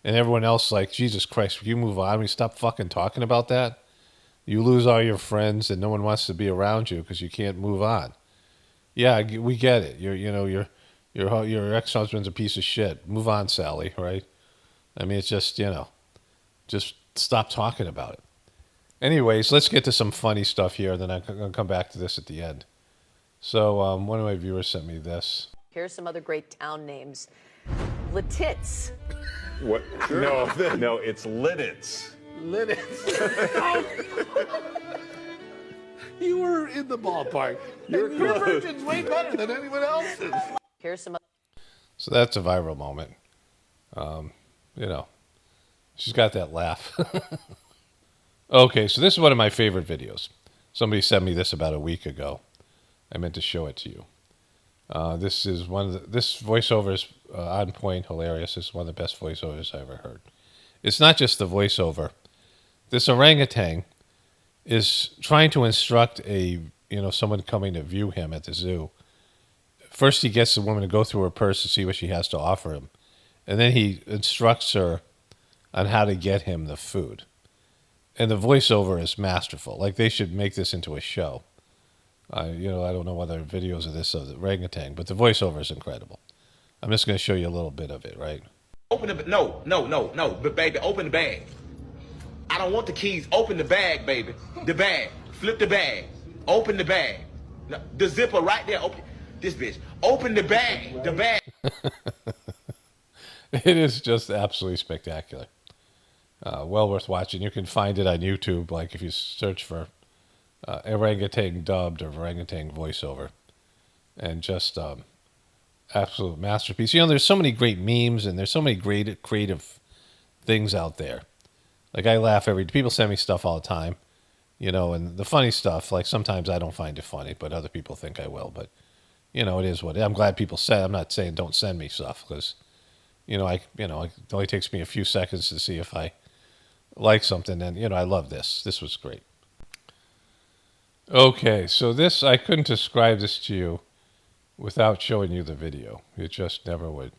and everyone else like, Jesus Christ, will you move on? Will you stop fucking talking about that? You lose all your friends, and no one wants to be around you because you can't move on. Yeah, we get it. Your ex-husband's a piece of shit. Move on, Sally. Right? I mean, it's just just stop talking about it. Anyways, let's get to some funny stuff here, and then I'm going to come back to this at the end. So one of my viewers sent me this. Here's some other great town names. Lititz. What? Sure. No, it's Lidditz. You were in the ballpark. Your version's way better than anyone else's. Here's some. So that's a viral moment. She's got that laugh. Okay, so this is one of my favorite videos. Somebody sent me this about a week ago. I meant to show it to you. This voiceover is on point, hilarious. This is one of the best voiceovers I ever heard. It's not just the voiceover. This orangutan is trying to instruct someone coming to view him at the zoo. First, he gets the woman to go through her purse to see what she has to offer him, and then he instructs her on how to get him the food. And the voiceover is masterful. Like, they should make this into a show. I don't know whether videos of this of the orangutan, but the voiceover is incredible. I'm just going to show you a little bit of it, right? Open the no, but baby, open the bag. I don't want the keys. Open the bag, baby. The bag. Flip the bag. Open the bag. No, the zipper right there. Open this bitch. Open the bag. The bag. It is just absolutely spectacular. Well worth watching. You can find it on YouTube, like if you search for orangutan dubbed or orangutan voiceover, and just absolute masterpiece. There's so many great memes, and there's so many great creative things out there. Like, I laugh people send me stuff all the time, and the funny stuff, like, sometimes I don't find it funny, but other people think I will. But it is what it is. I'm glad people say. I'm not saying don't send me stuff, because it only takes me a few seconds to see if I like something, and I love this. This was great. Okay, so this, I couldn't describe this to you without showing you the video. It just never would.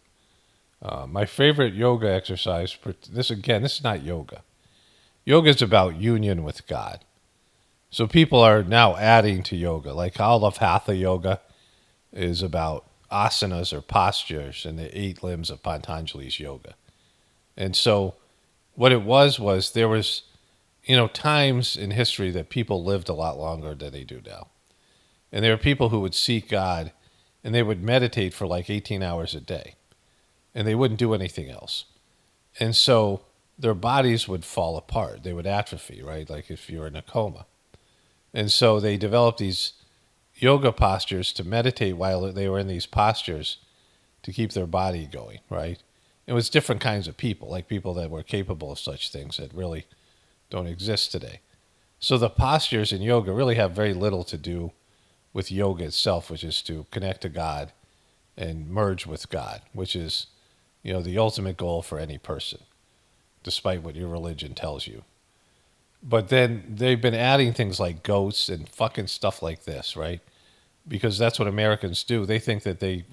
My favorite yoga exercise, this is not yoga. Yoga is about union with God. So people are now adding to yoga. Like, all of Hatha yoga is about asanas or postures and the 8 limbs of Patanjali's yoga. And so what it was there was, times in history that people lived a lot longer than they do now. And there were people who would seek God, and they would meditate for like 18 hours a day, and they wouldn't do anything else. And so their bodies would fall apart. They would atrophy, right? Like if you're in a coma. And so they developed these yoga postures to meditate while they were in these postures to keep their body going, right? It was different kinds of people, like people that were capable of such things that really don't exist today. So the postures in yoga really have very little to do with yoga itself, which is to connect to God and merge with God, which is, the ultimate goal for any person, despite what your religion tells you. But then they've been adding things like ghosts and fucking stuff like this, right? Because that's what Americans do. They think that the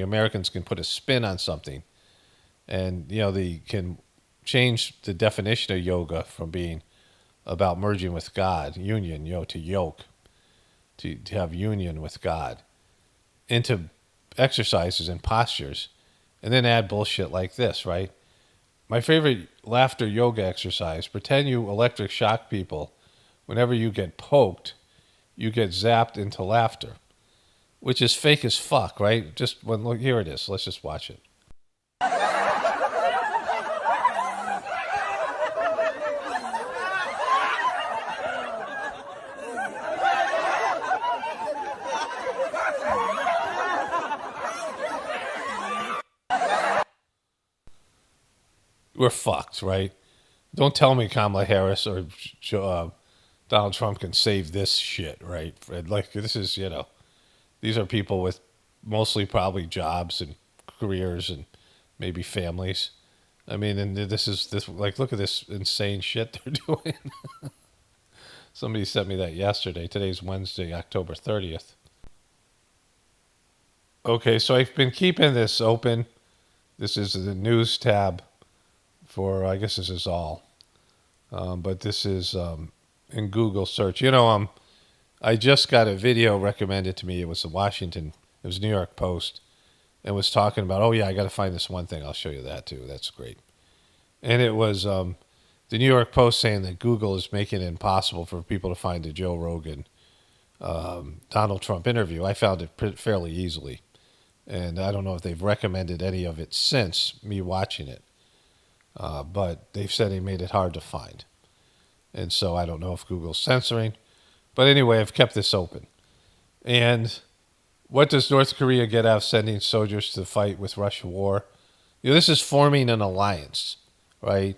Americans can put a spin on something, and, they can change the definition of yoga from being about merging with God, union, to yoke, to have union with God, into exercises and postures, and then add bullshit like this, right? My favorite laughter yoga exercise, pretend you electric shock people whenever you get poked, you get zapped into laughter, which is fake as fuck, right? Just when look, here it is. Let's just watch it. We're fucked, right? Don't tell me Kamala Harris or Donald Trump can save this shit, right? Like, this is, these are people with mostly probably jobs and careers and maybe families. I mean, and like, look at this insane shit they're doing. Somebody sent me that yesterday. Today's Wednesday, October 30th. Okay, so I've been keeping this open. This is the news tab for, I guess this is all. But this is in Google search. I just got a video recommended to me. It was it was New York Post. And was talking about, oh yeah, I got to find this one thing. I'll show you that too. That's great. And it was the New York Post saying that Google is making it impossible for people to find the Joe Rogan Donald Trump interview. I found it fairly easily. And I don't know if they've recommended any of it since me watching it. But they've said they made it hard to find. And so I don't know if Google's censoring. But anyway, I've kept this open. And what does North Korea get out of sending soldiers to fight with Russia war? This is forming an alliance, right?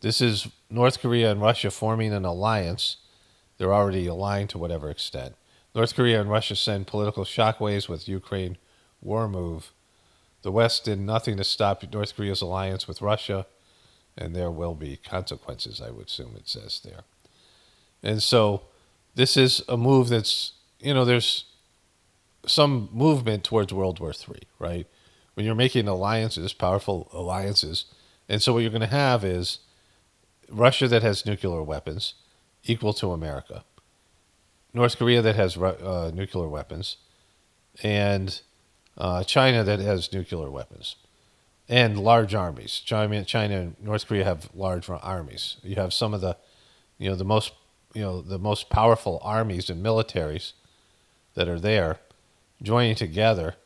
This is North Korea and Russia forming an alliance. They're already aligned to whatever extent. North Korea and Russia send political shockwaves with Ukraine war move. The West did nothing to stop North Korea's alliance with Russia, and there will be consequences, I would assume it says there. And so this is a move that's, there's some movement towards World War III, right? When you're making alliances, powerful alliances. And so what you're going to have is Russia that has nuclear weapons equal to America, North Korea that has nuclear weapons, and China that has nuclear weapons and large armies. China and North Korea have large armies. You have some of the, the most powerful armies and militaries that are there joining together,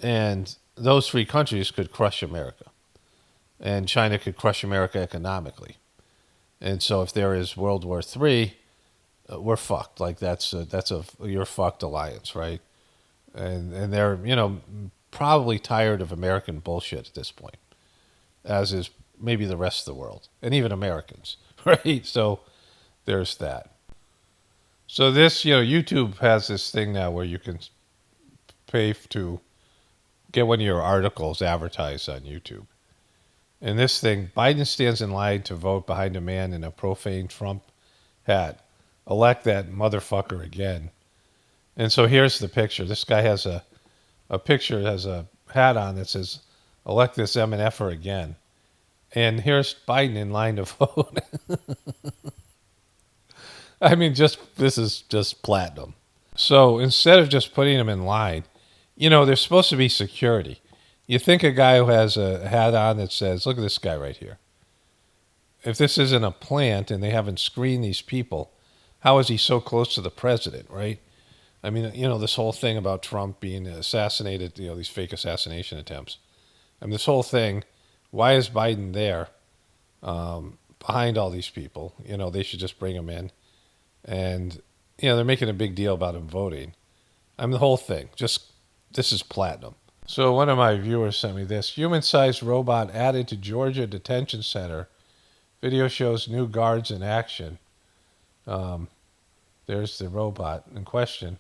and those three countries could crush America, and China could crush America economically. And so if there is World War III, we're fucked. Like that's a you're fucked alliance, right? And they're probably tired of American bullshit at this point, as is maybe the rest of the world and even Americans, right? So there's that. So this, YouTube has this thing now where you can pay to get one of your articles advertised on YouTube. And this thing, Biden stands in line to vote behind a man in a profane Trump hat. Elect that motherfucker again. And so here's the picture. This guy has a picture, has a hat on that says, elect this MNFer again. And here's Biden in line to vote. I mean, this is just platinum. So instead of just putting him in line, there's supposed to be security. You think a guy who has a hat on that says, look at this guy right here. If this isn't a plant and they haven't screened these people, how is he so close to the president, right? I mean, this whole thing about Trump being assassinated, these fake assassination attempts. I mean, this whole thing, why is Biden there behind all these people? They should just bring him in. And, they're making a big deal about him voting. I mean, the whole thing, this is platinum. So one of my viewers sent me this. Human-sized robot added to Georgia Detention Center. Video shows new guards in action. There's the robot in question.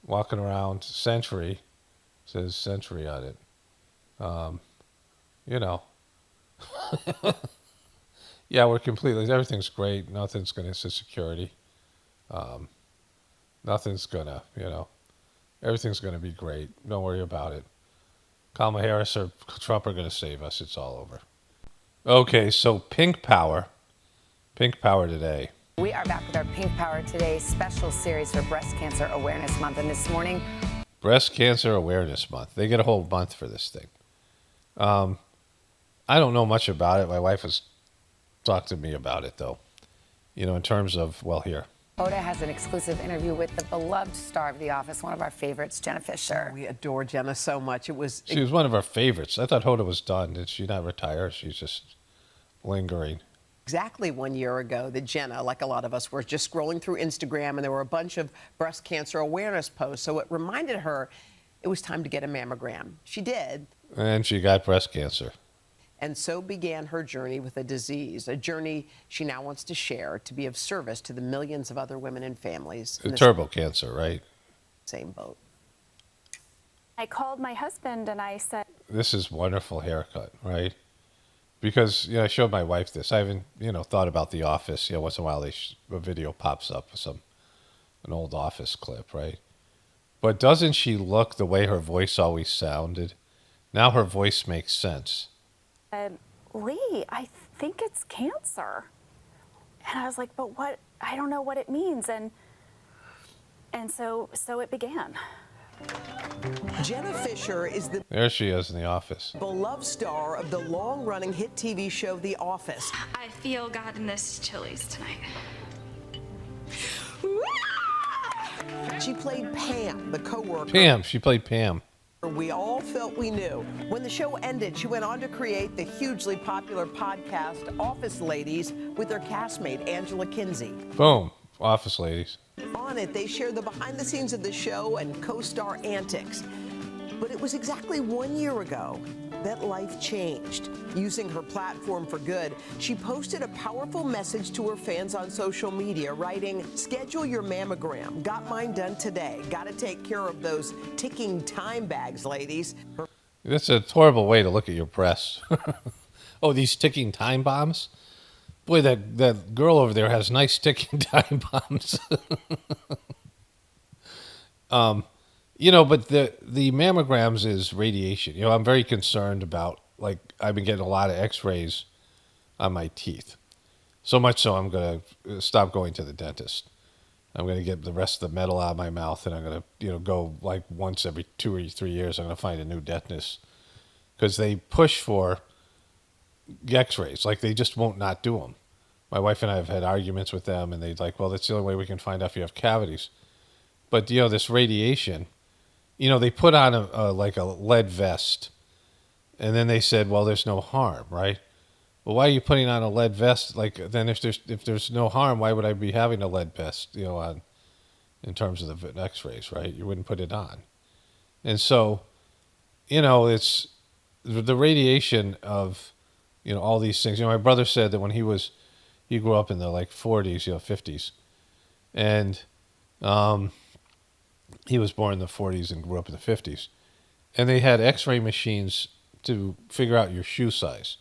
Walking around Century. Says Century on it. Yeah, everything's great. Nothing's going to say security. Nothing's going to, everything's going to be great. Don't worry about it. Kamala Harris or Trump are going to save us. It's all over. Okay, so Pink Power today. We are back with our Pink Power Today special series for Breast Cancer Awareness Month. And this morning... Breast Cancer Awareness Month. They get a whole month for this thing. I don't know much about it. My wife has talked to me about it, though. in terms of, well, here. Hoda has an exclusive interview with the beloved star of The Office, one of our favorites, Jenna Fisher. We adore Jenna so much. She was one of our favorites. I thought Hoda was done. Did she not retire? She's just lingering. Exactly 1 year ago that Jenna, like a lot of us, were just scrolling through Instagram, and there were a bunch of breast cancer awareness posts. So it reminded her it was time to get a mammogram. She did. And she got breast cancer. And so began her journey with a disease, a journey she now wants to share to be of service to the millions of other women and families. The turbo cancer, right? Same boat. I called my husband and I said, this is wonderful haircut, right? Because, I showed my wife this. I haven't, thought about The Office. Once in a while a video pops up with an old Office clip, right? But doesn't she look the way her voice always sounded? Now her voice makes sense. Lee, I think it's cancer. And I was like, but what? I don't know what it means. And so it began. Jenna Fisher is the There she is in The Office. beloved star of the long-running hit TV show The Office. I feel God in this Chili's tonight. She played Pam, the co-worker. She played Pam. We all felt we knew. When the show ended, she went on to create the hugely popular podcast Office Ladies with her castmate, Angela Kinsey. Boom. Office Ladies. On it, they share the behind the scenes of the show and co-star antics. But it was exactly 1 year ago that life changed. Using her platform for good, she posted a powerful message to her fans on social media, writing, "Schedule your mammogram. Got mine done today. Got to take care of those ticking time bags, ladies." That's a horrible way to look at your breasts. Oh, these ticking time bombs? Boy, that girl over there has nice ticking time bombs. But the mammograms is radiation. I'm very concerned about, I've been getting a lot of x-rays on my teeth. So much so I'm going to stop going to the dentist. I'm going to get the rest of the metal out of my mouth, and I'm going to, go once every 2 or 3 years. I'm going to find a new dentist because they push for x-rays. They just won't not do them. My wife and I have had arguments with them, and they're like, well, that's the only way we can find out if you have cavities. But, this radiation, they put on a lead vest, and then they said, well, there's no harm, right? Well, why are you putting on a lead vest? Then if there's no harm, why would I be having a lead vest, on in terms of the x-rays, right? You wouldn't put it on. And so, it's the radiation of, all these things. My brother said that when he grew up in the 40s, 50s, and he was born in the 40s and grew up in the 50s, and they had x-ray machines to figure out your shoe size.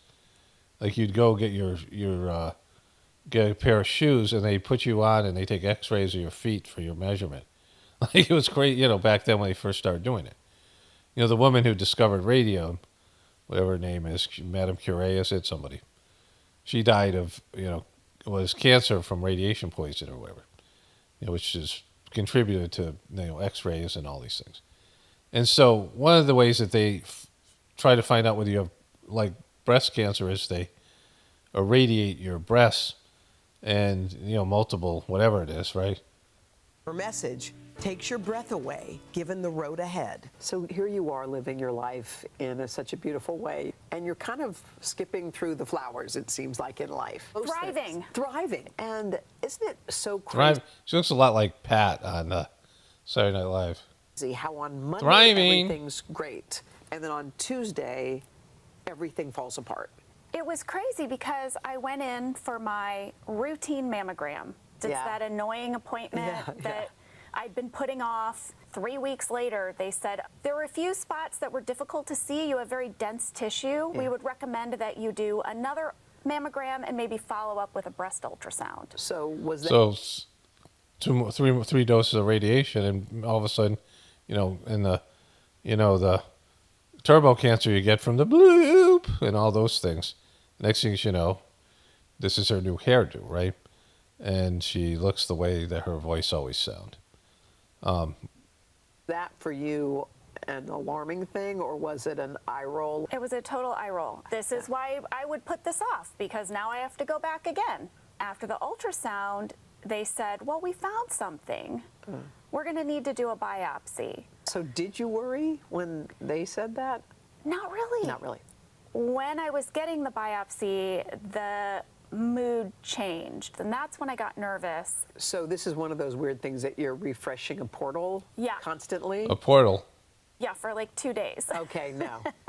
You'd go get get a pair of shoes, and they put you on, and they take x-rays of your feet for your measurement. It was great, back then when they first started doing it. The woman who discovered radium, whatever her name is, Madame Curie, is it? Somebody. She died of, was cancer from radiation poison or whatever, which is contributed to, x-rays and all these things. And so one of the ways that they try to find out whether you have, breast cancer is they irradiate your breasts and, multiple, whatever it is, right? Her message takes your breath away, given the road ahead. So here you are living your life in such a beautiful way, and you're kind of skipping through the flowers, it seems like, in life. Thriving. And isn't it so crazy? She looks a lot like Pat on Saturday Night Live. See how on Monday everything's great, and then on Tuesday everything falls apart. It was crazy because I went in for my routine mammogram. It's that annoying appointment that I'd been putting off. 3 weeks later, they said, there were a few spots that were difficult to see. You have very dense tissue. We would recommend that you do another mammogram and maybe follow up with a breast ultrasound. So was that... So three doses of radiation, and all of a sudden, in the turbo cancer you get from the bloop and all those things. Next thing you know, this is her new hairdo, right? And she looks the way that her voice always sounded. That for you an alarming thing, or was it an eye roll? It was a total eye roll. This is why I would put this off, because now I have to go back again. after the ultrasound, they said, well, we found something. We're going to need to do a biopsy. So did you worry when they said that? Not really. Not really. When I was getting the biopsy, the mood changed, and that's when I got nervous. So this is one of those weird things that you're refreshing a portal constantly? A portal? Yeah, for like 2 days. Okay,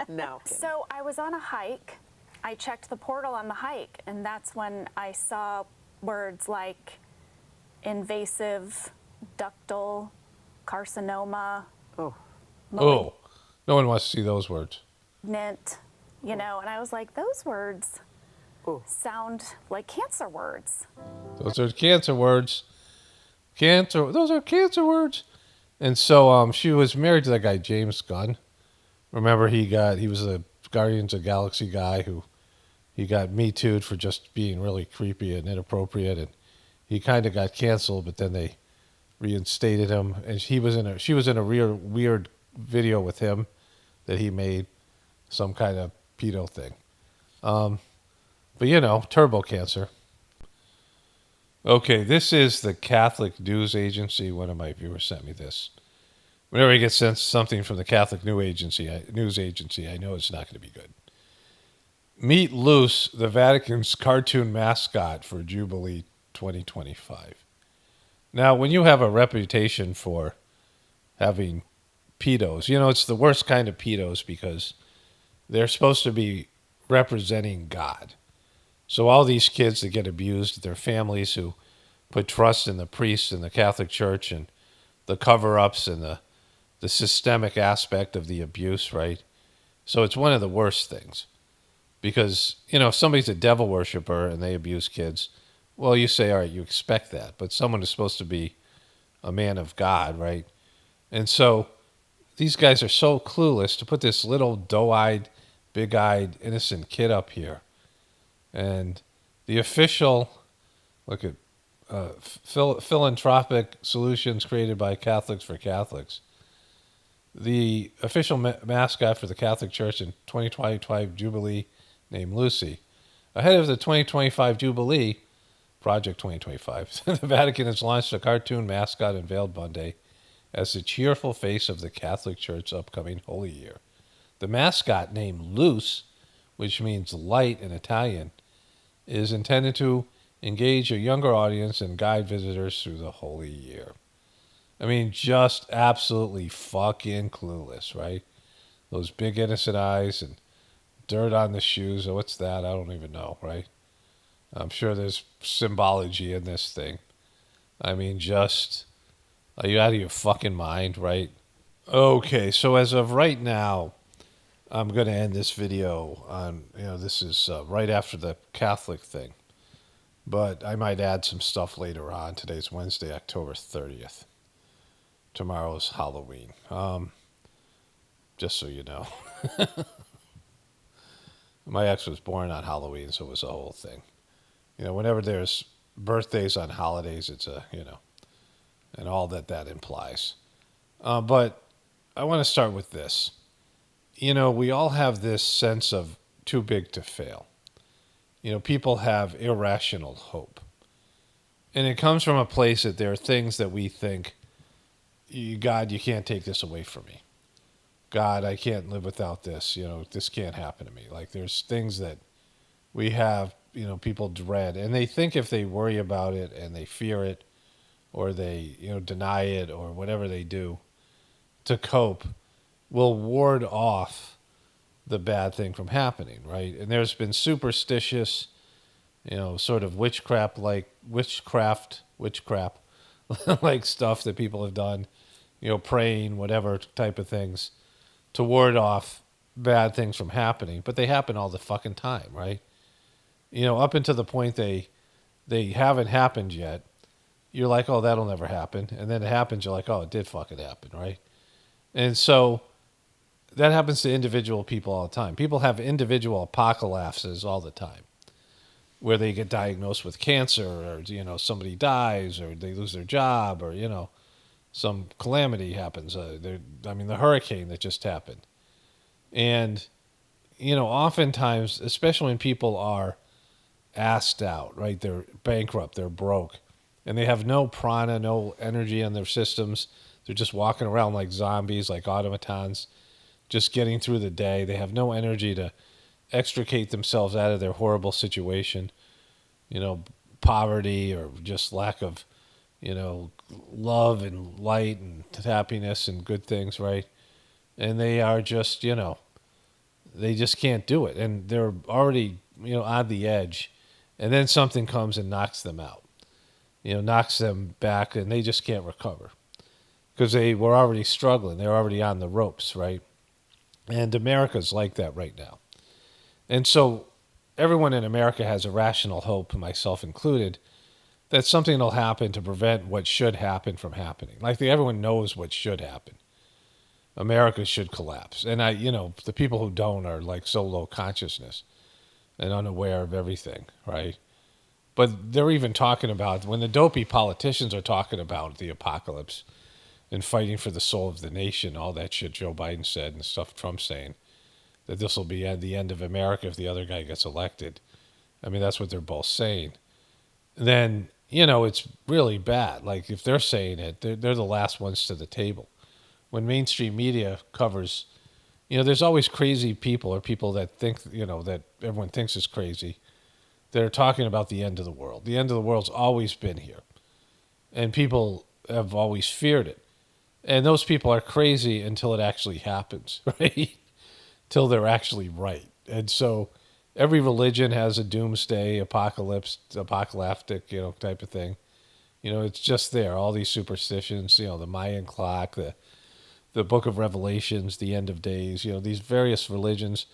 no. So I was on a hike. I checked the portal on the hike, and that's when I saw words like invasive ductal carcinoma. Oh, no one wants to see those words. Malignant, and I was like, those words sound like cancer words. Those are cancer words. Those are cancer words. And so she was married to that guy, James Gunn. Remember, he was a Guardians of the Galaxy guy who he got Me Too'd for just being really creepy and inappropriate. And he kind of got canceled, but then they reinstated him. And she was in a real weird video with him that he made, some kind of pedo thing. But turbo cancer. Okay, this is the Catholic News Agency. One of my viewers sent me this. Whenever he gets sent something from the Catholic News Agency, I know it's not going to be good. Meet Luce, the Vatican's cartoon mascot for Jubilee 2025. Now, when you have a reputation for having pedos, it's the worst kind of pedos because they're supposed to be representing God. So all these kids that get abused, their families who put trust in the priests and the Catholic Church and the cover-ups and the systemic aspect of the abuse, right? So it's one of the worst things. Because, if somebody's a devil worshiper and they abuse kids, well, you say, all right, you expect that. But someone is supposed to be a man of God, right? And so these guys are so clueless to put this little doe-eyed, big-eyed, innocent kid up here. And the official, look at philanthropic solutions created by Catholics for Catholics. The official mascot for the Catholic Church in 2025 Jubilee named Lucy. Ahead of the 2025 Jubilee, Project 2025, the Vatican has launched a cartoon mascot unveiled Monday as the cheerful face of the Catholic Church's upcoming Holy Year. The mascot, named Luce, which means light in Italian, is intended to engage a younger audience and guide visitors through the Holy Year. I mean, just absolutely fucking clueless, right? Those big innocent eyes and dirt on the shoes. Oh, what's that? I don't even know, right? I'm sure there's symbology in this thing. I mean, are you out of your fucking mind, right? Okay, so as of right now, I'm going to end this video on, this is right after the Catholic thing. But I might add some stuff later on. Today's Wednesday, October 30th. Tomorrow's Halloween. Just so you know. My ex was born on Halloween, so it was a whole thing. Whenever there's birthdays on holidays, it's and all that implies. But I want to start with this. We all have this sense of too big to fail. People have irrational hope. And it comes from a place that there are things that we think, God, you can't take this away from me. God, I can't live without this. This can't happen to me. Like, there's things that we have, people dread. And they think if they worry about it and they fear it or they, deny it or whatever they do to cope, will ward off the bad thing from happening, right? And there's been superstitious, sort of witchcraft like stuff that people have done, praying, whatever type of things to ward off bad things from happening. But they happen all the fucking time, right? Up until the point they haven't happened yet, you're like, oh, that'll never happen. And then it happens, you're like, oh, it did fucking happen, right? And so that happens to individual people all the time. People have individual apocalypses all the time where they get diagnosed with cancer or, somebody dies or they lose their job or, some calamity happens. The hurricane that just happened. And, oftentimes, especially when people are assed out, right? They're bankrupt, they're broke, and they have no prana, no energy in their systems. They're just walking around like zombies, like automatons, just getting through the day. They have no energy to extricate themselves out of their horrible situation, poverty or just lack of, love and light and happiness and good things, right? And they are just, they just can't do it. And they're already, on the edge. And then something comes and knocks them out, knocks them back, and they just can't recover because they were already struggling. They're already on the ropes, right? And America's like that right now. And so everyone in America has a rational hope, myself included, that something will happen to prevent what should happen from happening. Like everyone knows what should happen. America should collapse. And the people who don't are like so low consciousness and unaware of everything, right? But they're even talking about, when the dopey politicians are talking about the apocalypse and fighting for the soul of the nation, all that shit Joe Biden said and stuff Trump's saying, that this will be at the end of America if the other guy gets elected. I mean, that's what they're both saying. Then, it's really bad. Like, if they're saying it, they're the last ones to the table. When mainstream media covers, there's always crazy people or people that think, that everyone thinks is crazy, that are talking about the end of the world. The end of the world's always been here. And people have always feared it. And those people are crazy until it actually happens, right? Till they're actually right. And so every religion has a doomsday, apocalyptic, type of thing. It's just there. All these superstitions, the Mayan clock, the book of Revelations, the end of days, these various religions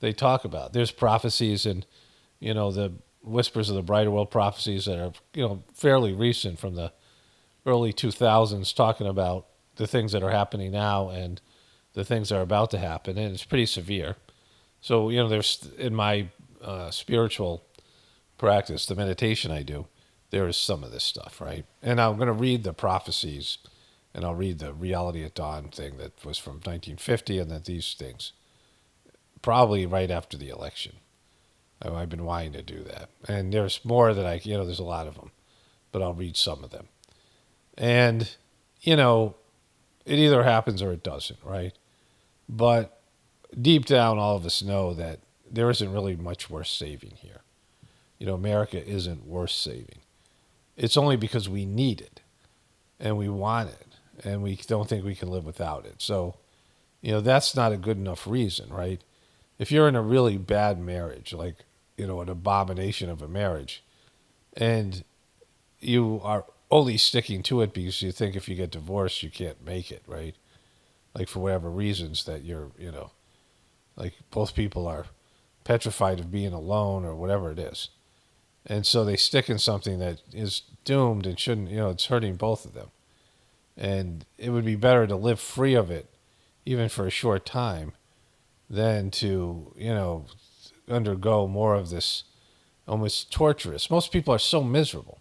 they talk about. There's prophecies and, the Whispers of the Brighter World prophecies that are, fairly recent from the early 2000s, talking about the things that are happening now and the things that are about to happen. And it's pretty severe. So, there's, in my spiritual practice, the meditation I do, there is some of this stuff, right? And I'm going to read the prophecies, and I'll read the Reality at Dawn thing that was from 1950, and then these things, probably right after the election. I've been wanting to do that. And there's more that there's a lot of them, but I'll read some of them. And, it either happens or it doesn't, right? But deep down, all of us know that there isn't really much worth saving here. America isn't worth saving. It's only because we need it and we want it and we don't think we can live without it. So, that's not a good enough reason, right? If you're in a really bad marriage, like, an abomination of a marriage, and you are only sticking to it because you think if you get divorced, you can't make it, right? Like, for whatever reasons that you're, like both people are petrified of being alone or whatever it is. And so they stick in something that is doomed and shouldn't, it's hurting both of them. And it would be better to live free of it, even for a short time, than to, undergo more of this almost torturous. Most people are so miserable.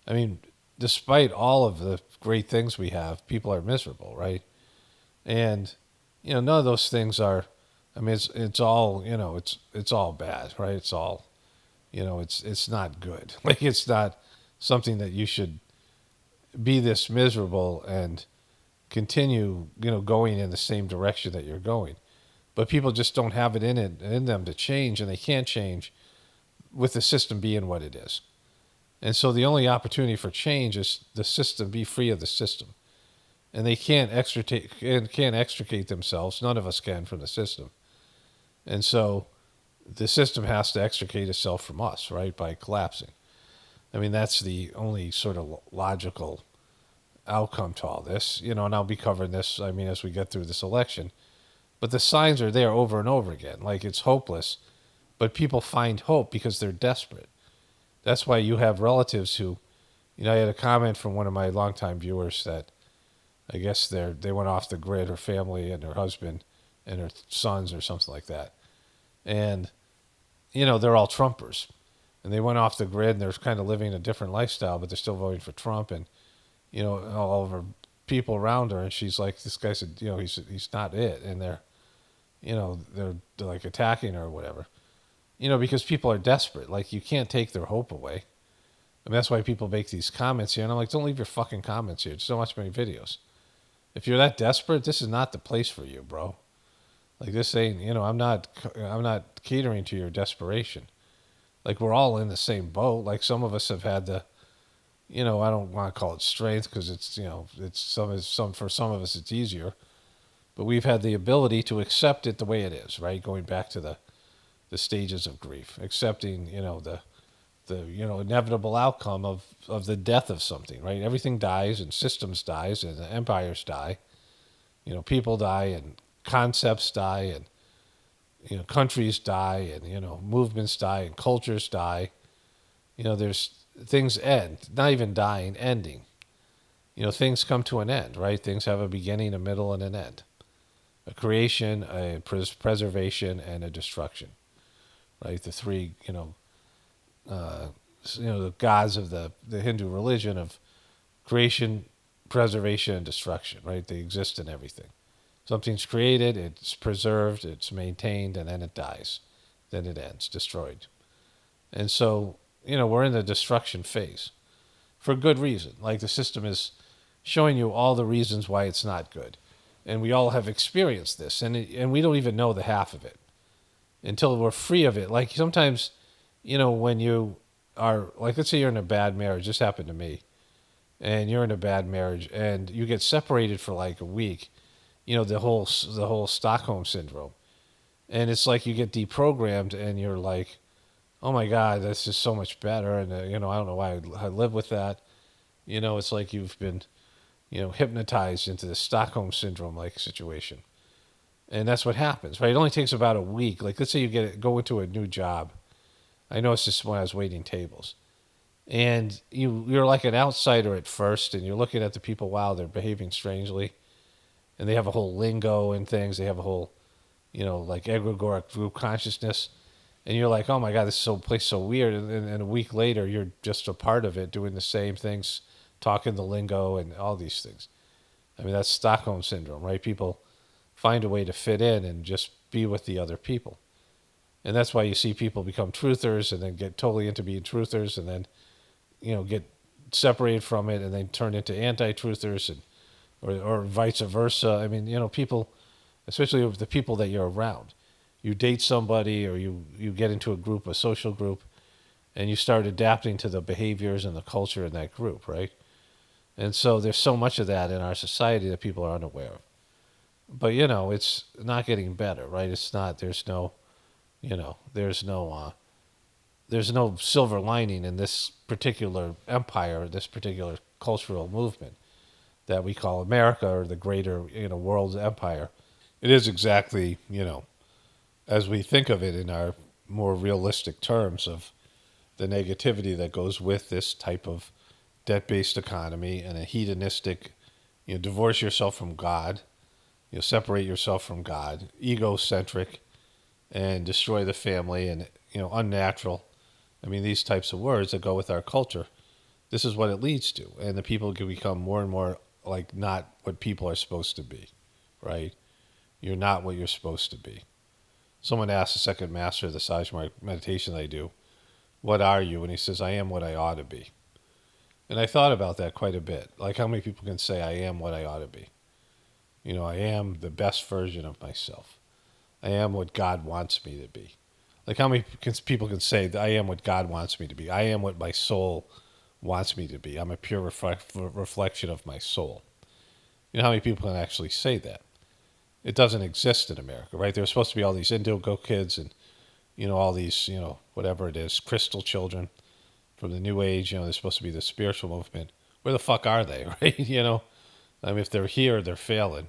I mean, despite all of the great things we have, people are miserable, right? And, none of those things are, I mean, it's all, it's all bad, right? It's all, it's not good. Like, it's not something that you should be this miserable and continue, going in the same direction that you're going. But people just don't have it in them to change, and they can't change with the system being what it is. And so the only opportunity for change is the system, be free of the system. And they can't extricate themselves. None of us can from the system. And so the system has to extricate itself from us, right, by collapsing. I mean, that's the only sort of logical outcome to all this. And I'll be covering this, as we get through this election. But the signs are there over and over again. Like, it's hopeless, but people find hope because they're desperate. That's why you have relatives who, I had a comment from one of my longtime viewers that I guess they went off the grid, her family and her husband and her sons or something like that. And, they're all Trumpers. And they went off the grid and they're kind of living a different lifestyle, but they're still voting for Trump. And, all of her people around her. And she's like, this guy said, he's not it. And they're like attacking her or whatever. because people are desperate. Like, you can't take their hope away. And that's why people make these comments here. And I'm like, don't leave your fucking comments here. Just don't watch my videos. If you're that desperate, this is not the place for you, bro. Like, this ain't, I'm not catering to your desperation. Like, we're all in the same boat. Like, some of us have had the, I don't want to call it strength, because it's, for some of us it's easier. But we've had the ability to accept it the way it is, right? Going back to the stages of grief, accepting, the inevitable outcome of the death of something, right? Everything dies, and systems dies, and empires die. People die, and concepts die, and countries die, and movements die, and cultures die. There's things end, not even dying, ending. Things come to an end, right? Things have a beginning, a middle, and an end. A creation, a preservation, and a destruction, right? The three, the gods of the Hindu religion of creation, preservation, and destruction, right? They exist in everything. Something's created, it's preserved, it's maintained, and then it dies. Then it ends, destroyed. And so, we're in the destruction phase for good reason. Like, the system is showing you all the reasons why it's not good. And we all have experienced this, and we don't even know the half of it until we're free of it. Like, sometimes, when you are, like, let's say you're in a bad marriage, this happened to me, and you're in a bad marriage, and you get separated for like a week, the whole Stockholm syndrome. And it's like you get deprogrammed, and you're like, oh my God, this is so much better. And, I don't know why I live with that. It's like you've been, hypnotized into the Stockholm syndrome like situation. And that's what happens, right? It only takes about a week. Like, let's say you go into a new job. I noticed this when I was waiting tables. And you're like an outsider at first, and you're looking at the people, wow, they're behaving strangely. And they have a whole lingo and things. They have a whole, like egregoric group consciousness. And you're like, oh my God, this place so weird. And a week later, you're just a part of it, doing the same things, talking the lingo and all these things. I mean, that's Stockholm syndrome, right? People find a way to fit in and just be with the other people. And that's why you see people become truthers and then get totally into being truthers, and then, get separated from it and then turn into anti-truthers, and or vice versa. I mean, people, especially the people that you're around. You date somebody, or you get into a social group, and you start adapting to the behaviors and the culture in that group, right? And so there's so much of that in our society that people are unaware of. But, it's not getting better, right? It's not, there's no silver lining in this particular empire, this particular cultural movement that we call America, or the greater, world empire. It is exactly, as we think of it in our more realistic terms of the negativity that goes with this type of debt-based economy and a hedonistic, divorce yourself from God, separate yourself from God, egocentric, and destroy the family, and, unnatural. I mean, these types of words that go with our culture, this is what it leads to. And the people can become more and more like not what people are supposed to be, right? You're not what you're supposed to be. Someone asked the second master of the Sajmark meditation I do, what are you? And he says, I am what I ought to be. And I thought about that quite a bit. Like, how many people can say, I am what I ought to be? I am the best version of myself. I am what God wants me to be. Like, how many people can say that I am what God wants me to be? I am what my soul wants me to be. I'm a pure reflection of my soul. How many people can actually say that? It doesn't exist in America, right? There's supposed to be all these Indigo kids and, all these, whatever it is, crystal children from the New Age. They're supposed to be the spiritual movement. Where the fuck are they, right? I mean, if they're here, they're failing.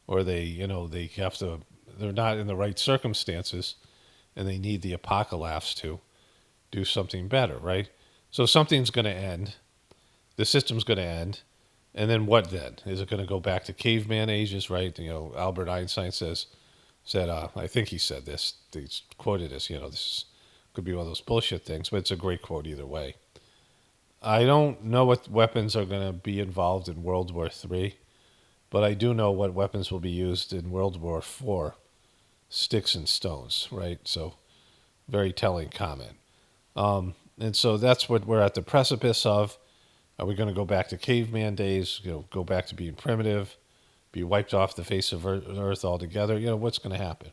Or they have to, they're not in the right circumstances, and they need the apocalypse to do something better, right? So something's going to end. The system's going to end. And then what then? Is it going to go back to caveman ages, right? Albert Einstein said, I think he said this, he's quoted as, this could be one of those bullshit things, but it's a great quote either way. I don't know what weapons are going to be involved in World War III, but I do know what weapons will be used in World War IV, sticks and stones, right? So Very telling comment. And so that's what we're at the precipice of. Are we going to go back to caveman days? Go back to being primitive, be wiped off the face of Earth altogether? What's going to happen?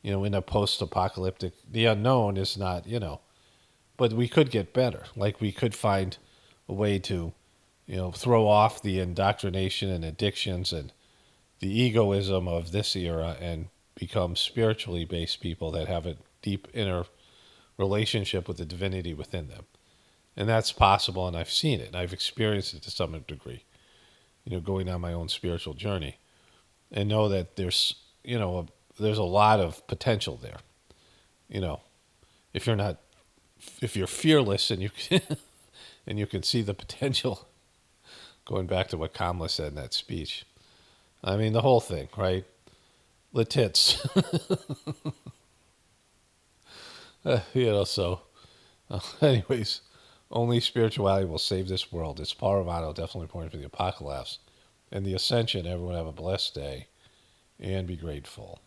In a post-apocalyptic, the unknown is not, but we could get better. Like we could find a way to, throw off the indoctrination and addictions and the egoism of this era and become spiritually based people that have a deep inner relationship with the divinity within them. And that's possible, and I've seen it. I've experienced it to some degree, going on my own spiritual journey, and know that there's a lot of potential there. If you're fearless and you can, and you can see the potential, going back to what Kamala said in that speech. I mean, the whole thing, right? The tits. Anyways, only spirituality will save this world. It's Paul Romano, definitely pointing for the apocalypse and the ascension. Everyone have a blessed day and be grateful.